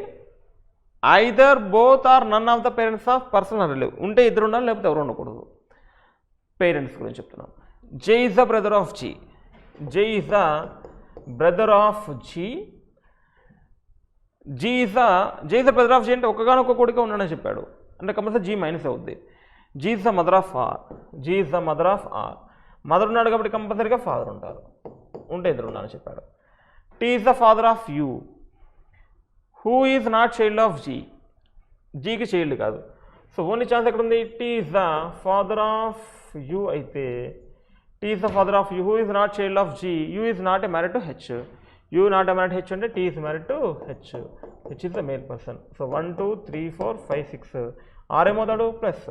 either both or none of the parents of person or relative. ఉంటే ఇద్దరు ఉండాలి, లేకపోతే ఎవరు ఉండకూడదు. పేరెంట్స్ గురించి చెప్తున్నాం. J is the brother of G. J is the brother of G. J is the brother of G అంటే ఒకగానొక కొడుకు ఉన్నాడని చెప్పాడు. అంటే కంపల్సరీ G మైనస్ అవుద్ది. G is the mother of R. G is the mother of R. Mother ఉన్నాడు కాబట్టి కంపల్సరీగా father ఉంటారు. ఉంటే ఇద్దరు ఉన్నారని చెప్పాడు. T is the father of U. Who is not child of G? G కి చైల్డ్ కాదు. సో ఓన్లీ ఛాన్స్ ఎక్కడ ఉంది? T is the father of U అయితే T is the father of U. Who is not child of G? U is not married to H. U not married to H అంటే T is married to H. H is the male person. So 1 2 3 4 5 6 R ఏమవుతాడు? Plus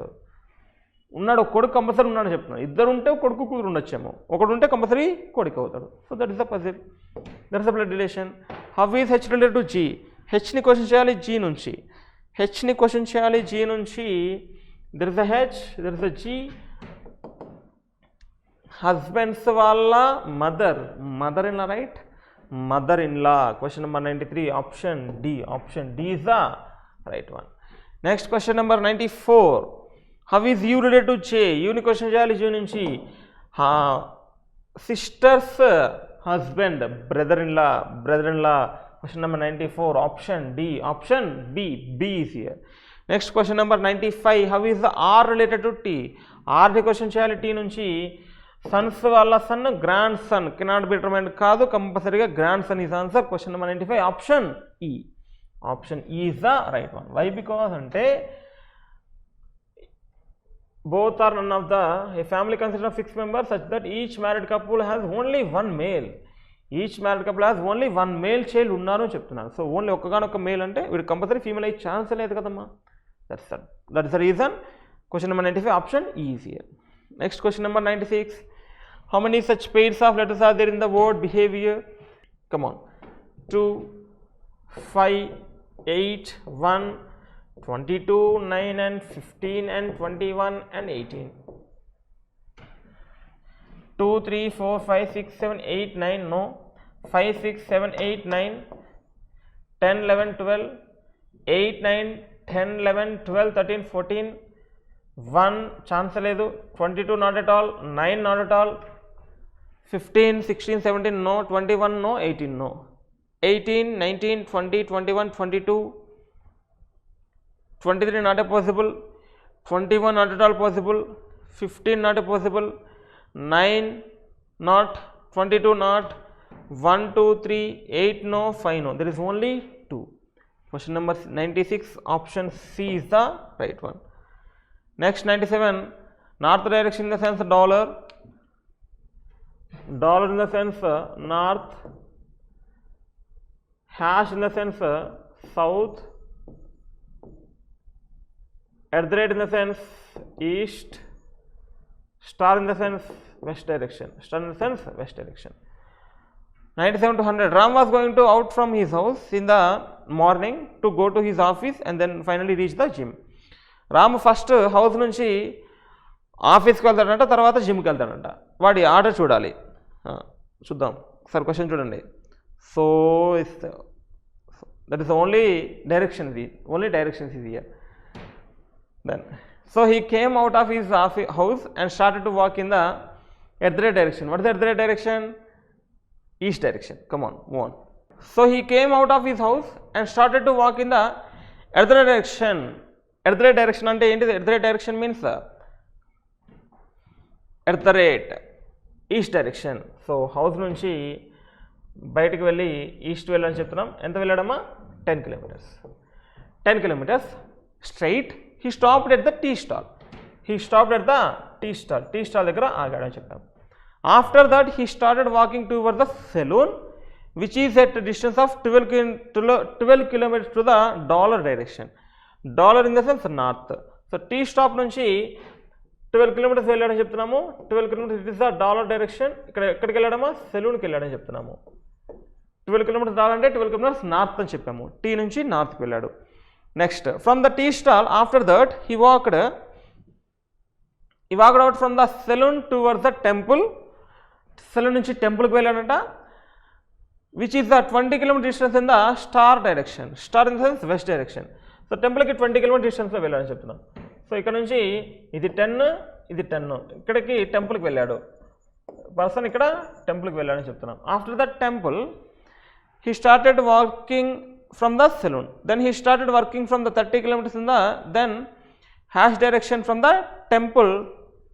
ఉన్నాడు, కొడుకు compulsory ఉన్నాడు చెప్తున్నాడు. ఇద్దరు ఉంటే కొడుకు కూతురు ఉండొచ్చేమో, ఒకడు ఉంటే కంపల్సరీ కొడుకు అవుతాడు. So that is the puzzle, that is the blood relation. How is H related to G? హెచ్ని క్వశ్చన్ చేయాలి జీ నుంచి. హెచ్ని క్వశ్చన్ చేయాలి జీ నుంచి. There is the H, there is the G. Husbands వాళ్ళ mother in law, right? Mother in law. Question number 93, option D. Option D is the right one. Next question number 94. How is U related to J? యూని question చేయాలి zoo నుంచి. Sister's husband, brother in law. Question number 94, option D. Option B. B is here. Next question number 95. How is the R related to T? R ని question చేయాలి T నుంచి. Sons వాళ్ళ son, grandson cannot be determined కాదు, కంపల్సరీగా grandson is answer. Question number 95, option E. Option E is the right one. Why? Because అంటే both are none of the, a family consists of 6 members such that each married couple has only one male. Each married couple has only one male child ఉన్నారు అని చెప్తున్నారు. So only ఒక్కగానొక్క male అంటే వీడు compulsory female అయ్యే chance లేదు కదమ్మా. That is the reason. Question number 95, option E is here. Next question number 96. How many such pairs of letters are there in the word behaviour? Come on. 2 5 8 1 22 9 and 15 and 21 and 18. 2 3 4 5 6 7 8 9 no. 5 6 7 8 9 10 11 12 8 9 10 11 12 13 14 1 chance లేదు. 22 not at all. 9 not at all. 15 16 17 no. 21 no. 18 no. 18 19 20 21 22 23 not a possible. 21 not at all possible. 15 not a possible. 9 not. 22 not. 1 2 3 8 no. 5 no. There is only 2. Question number 96, option C is the right one. Next 97. North direction in the sense dollar. Dollar in the sense north. Hash in the sense south. At the rate in the sense east. Star in the sense west direction. Star in the sense west direction. 97 to 100. Ram was going to out from his house in the morning to go to his office and then finally reach the gym. Ram first house నుంచి ఆఫీస్కి వెళ్తాడంట, తర్వాత జిమ్కి వెళ్తాడంట. వాడి order చూడాలి. చూద్దాం sir, question చూడండి. So is that is only direction, only directions ఇది here. Then so he came out of his house and started to walk in the at the direction. What is the at the direction? East direction. Come on, move on. So he came out of his house and started to walk in the at the direction. At the direction ante enti? At the direction means at the rate east direction. So house nunchi బయటికి వెళ్ళి east వెళ్ళని చెప్తున్నాం. ఎంత వెళ్ళాడమ్మా? 10 kilometres. 10 kilometres straight. He stopped at the tea stall. He stopped at the tea stall. Tea stall దగ్గర ఆగాడని చెప్పాం. After that he started walking toward the saloon which is at distance of 12 kilometres to the dollar direction. Dollar in the sense north. So tea stop నుంచి 12 kilometres వెళ్ళాడని చెప్తున్నాము. 12 kilometres it is the dollar direction. ఎక్కడికి వెళ్ళాడమ్మా? సెలూన్కి వెళ్ళాడని చెప్తున్నాము. 12 kilometres dollar అంటే 12 kilometres north అని చెప్పాము. టీ నుంచి నార్త్కి వెళ్ళాడు. Next from the tea stall after that he walked out from the saloon towards the temple. Saloon నుంచి టెంపుల్కి వెళ్ళాడంట. Which is the 20 kilometre distance in the star direction. Star in the sense west direction. So టెంపుల్కి 20 kilometre డిస్టెన్స్లో వెళ్ళాడని చెప్తున్నాం. So ఇక్కడ నుంచి ఇది 10, ఇది 10. ఇక్కడికి టెంపుల్కి వెళ్ళాడు పర్సన్. ఇక్కడ టెంపుల్కి వెళ్ళాడని చెప్తున్నాం. After the temple he started walking from the saloon. Then he started working from the 30 kilometers in the then hash direction from the temple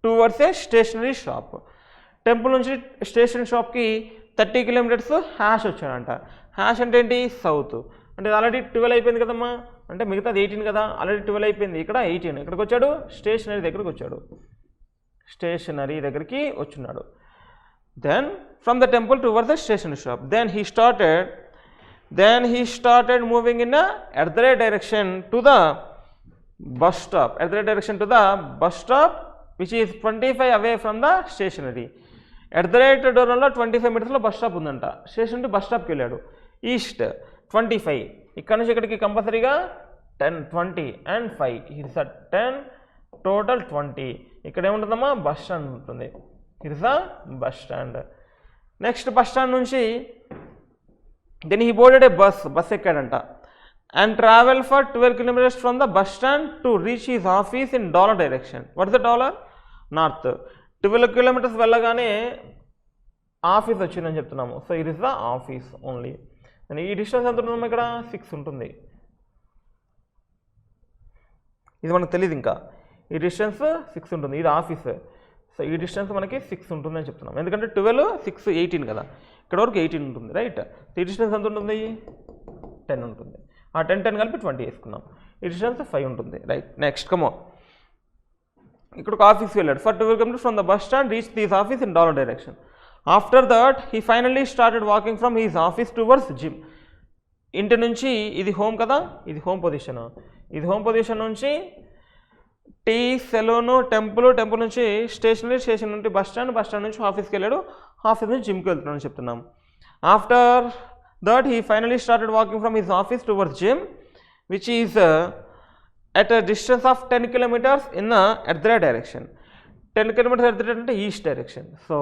towards a stationery shop. Temple నుంచి స్టేషనరీ షాప్కి 30 kilometres hash వచ్చాడంట. Hash అంటే ఏంటి? South. అంటే already 12 అయిపోయింది కదమ్మా. అంటే మిగతాది 18 కదా. ఆల్రెడీ 12 అయిపోయింది. ఇక్కడ 18. ఇక్కడికి వచ్చాడు. స్టేషనరీ దగ్గరికి వచ్చాడు. స్టేషనరీ దగ్గరికి వచ్చున్నాడు. Then from the temple towards the stationery shop. Then he started moving in at the right direction to the bus stop. At the right direction to the bus stop which is 25 away from the stationery. At the right దూరంలో 25 మీటర్స్లో bus stop ఉందంట. Station నుండి bus స్టాప్కి వెళ్ళాడు. East 25. ఇక్కడ నుంచి ఇక్కడికి కంపల్సరీగా 10, 20 and 5. It's 10 total 20. ఇక్కడ ఏముంటుందమ్మా? బస్ స్టాండ్ ఉంటుంది. It's the bus stand. Next bus stand నుంచి then he boarded a bus ఎక్కాడంట. And travel for 12 kilometres from the bus stand to reach his office in dollar direction. What is the dollar? North. 12 kilometres వెళ్ళగానే office వచ్చిందని చెప్తున్నాము. So it is the office only. ఈ distance ఎంత ఉంటుందమ్మా? ఇక్కడ 6 ఉంటుంది. ఇది మనకు తెలియదు ఇంకా. ఈ డిస్టెన్స్ 6 ఉంటుంది. ఇది ఆఫీస్. సో ఈ డిస్టెన్స్ మనకి 6 ఉంటుందని చెప్తున్నాం. ఎందుకంటే 12, 6, 18 కదా. ఇక్కడ వరకు 18 ఉంటుంది రైట్. ఈ డిస్టెన్స్ ఎంత ఉంటుంది? 10 ఉంటుంది. ఆ 10 కలిపి 20 వేసుకున్నాం. ఈ డిస్టెన్స్ 5 ఉంటుంది రైట్. నెక్స్ట్ కమో ఇక్కడ ఒక ఆఫీస్కి వెళ్ళాడు. For 12 kilometres from the bus stand reach this office in dollar direction. After that he finally started walking from his office towards gym. ఇంటి నుంచి ఇది హోమ్ కదా. ఇది హోమ్ పొజిషన్. ఇది హోమ్ పొజిషన్ నుంచి టీ, సెలూను, టెంపుల్ నుంచి station నుండి bus stand నుంచి ఆఫీస్కి వెళ్ళాడు. ఆఫీస్ నుంచి జిమ్కి వెళ్తున్నాడని చెప్తున్నాం. After that he finally started walking from his office towards gym which is at a distance of 10 kilometers in the at the right direction. 10 kilometers at the right అంటే east direction. So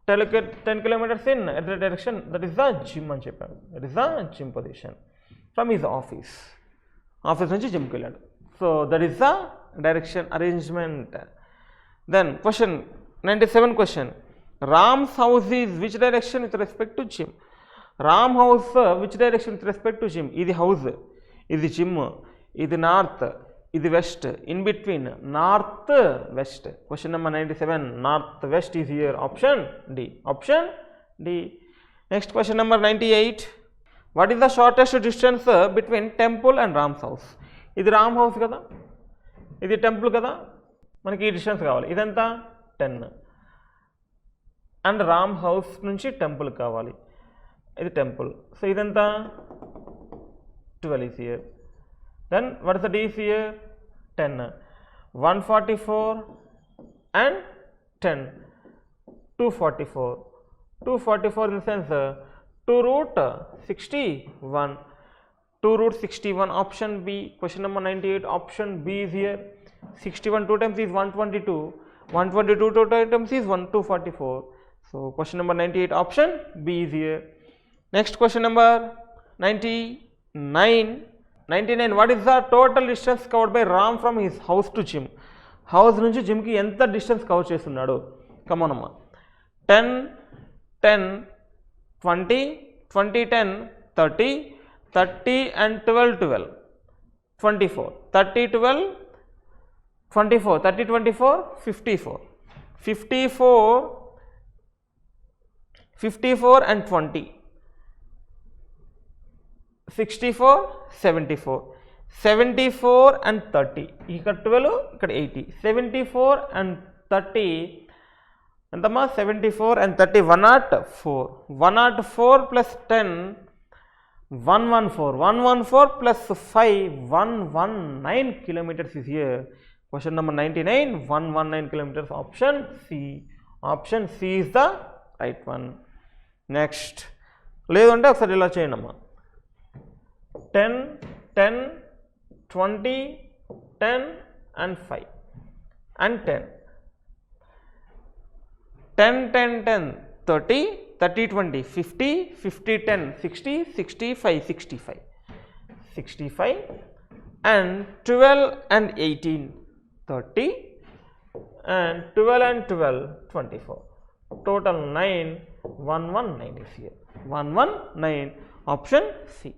10 kilometers in at the right direction, that is the gym అని చెప్పాను. that is the gym position from his office. Office నుంచి జిమ్కి వెళ్ళాడు. So that is the direction arrangement. Then question 97 question. Ram's house is which direction with respect to gym? Ram house which direction with respect to gym? ఇది house, ఇది gym, ఇది north, ఇది west. In between north west. Question number 97. North west is here. Option D. Option D. Next question number 98. What is the shortest distance between temple and Ram's house? ఇది Ram house కదా, ఇది temple కదా. మనకి ఈ distance కావాలి. ఇదంతా 10 and Ram house నుంచి temple కావాలి. ఇది టెంపుల్. సో ఇదంతా 12 is here. Then what is the D here? 10. 144 and 10. 244. 244 in the sense 2 root 61. 2 root 61. Option B. Question number 98. Option B is here. 61 2 times is 122. 122 2 times is 244. So question number 98. Option B is here. Next question number 99. 99. What is the total distance covered by Ram from his house to gym? House నుంచి జిమ్కి ఎంత distance cover చేస్తున్నాడు? కమోనమ్మా. 10 10 20 20 10 30 30 and 12 12 24 30 12 24 30 24 54 54 54 and 20 64, 74. 74 and 30. ఇక్కడ 12, ఇక్కడ 80. 74 and 30. ఎంతమ్మా 74 and 30, 104. 104 plus 10, 114. 114 plus 5, 119 kilometers is here. Question number 99, 119 kilometers. Option C. Option C is the right one. Next. లేదంటే ఒకసారి ఇలా చేయండి అమ్మా. 10, 10, 20, 10 and 5 and 10. 10, 10, 10, 30, 30, 20, 50, 50, 10, 60, 65, 65, 65 and 12 and 18, 30 and 12 and 12, 24. Total 9, 119 is here. 119, option C.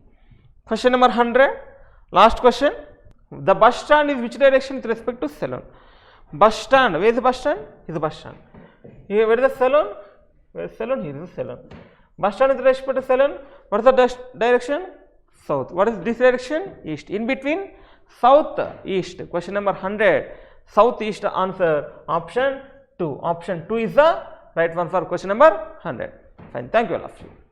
Question number 100, last question. The bus stand is which direction with respect to salon? Bus stand, where is the bus stand? Is the bus stand. Here, where is the salon? Where is the salon? Here is the salon. Bus stand is with respect to salon. What is the direction? South. What is this direction? East. In between, south, east. Question number 100, southeast answer, option 2. Option 2 is the right one for question number 100. Fine. Thank you all of you.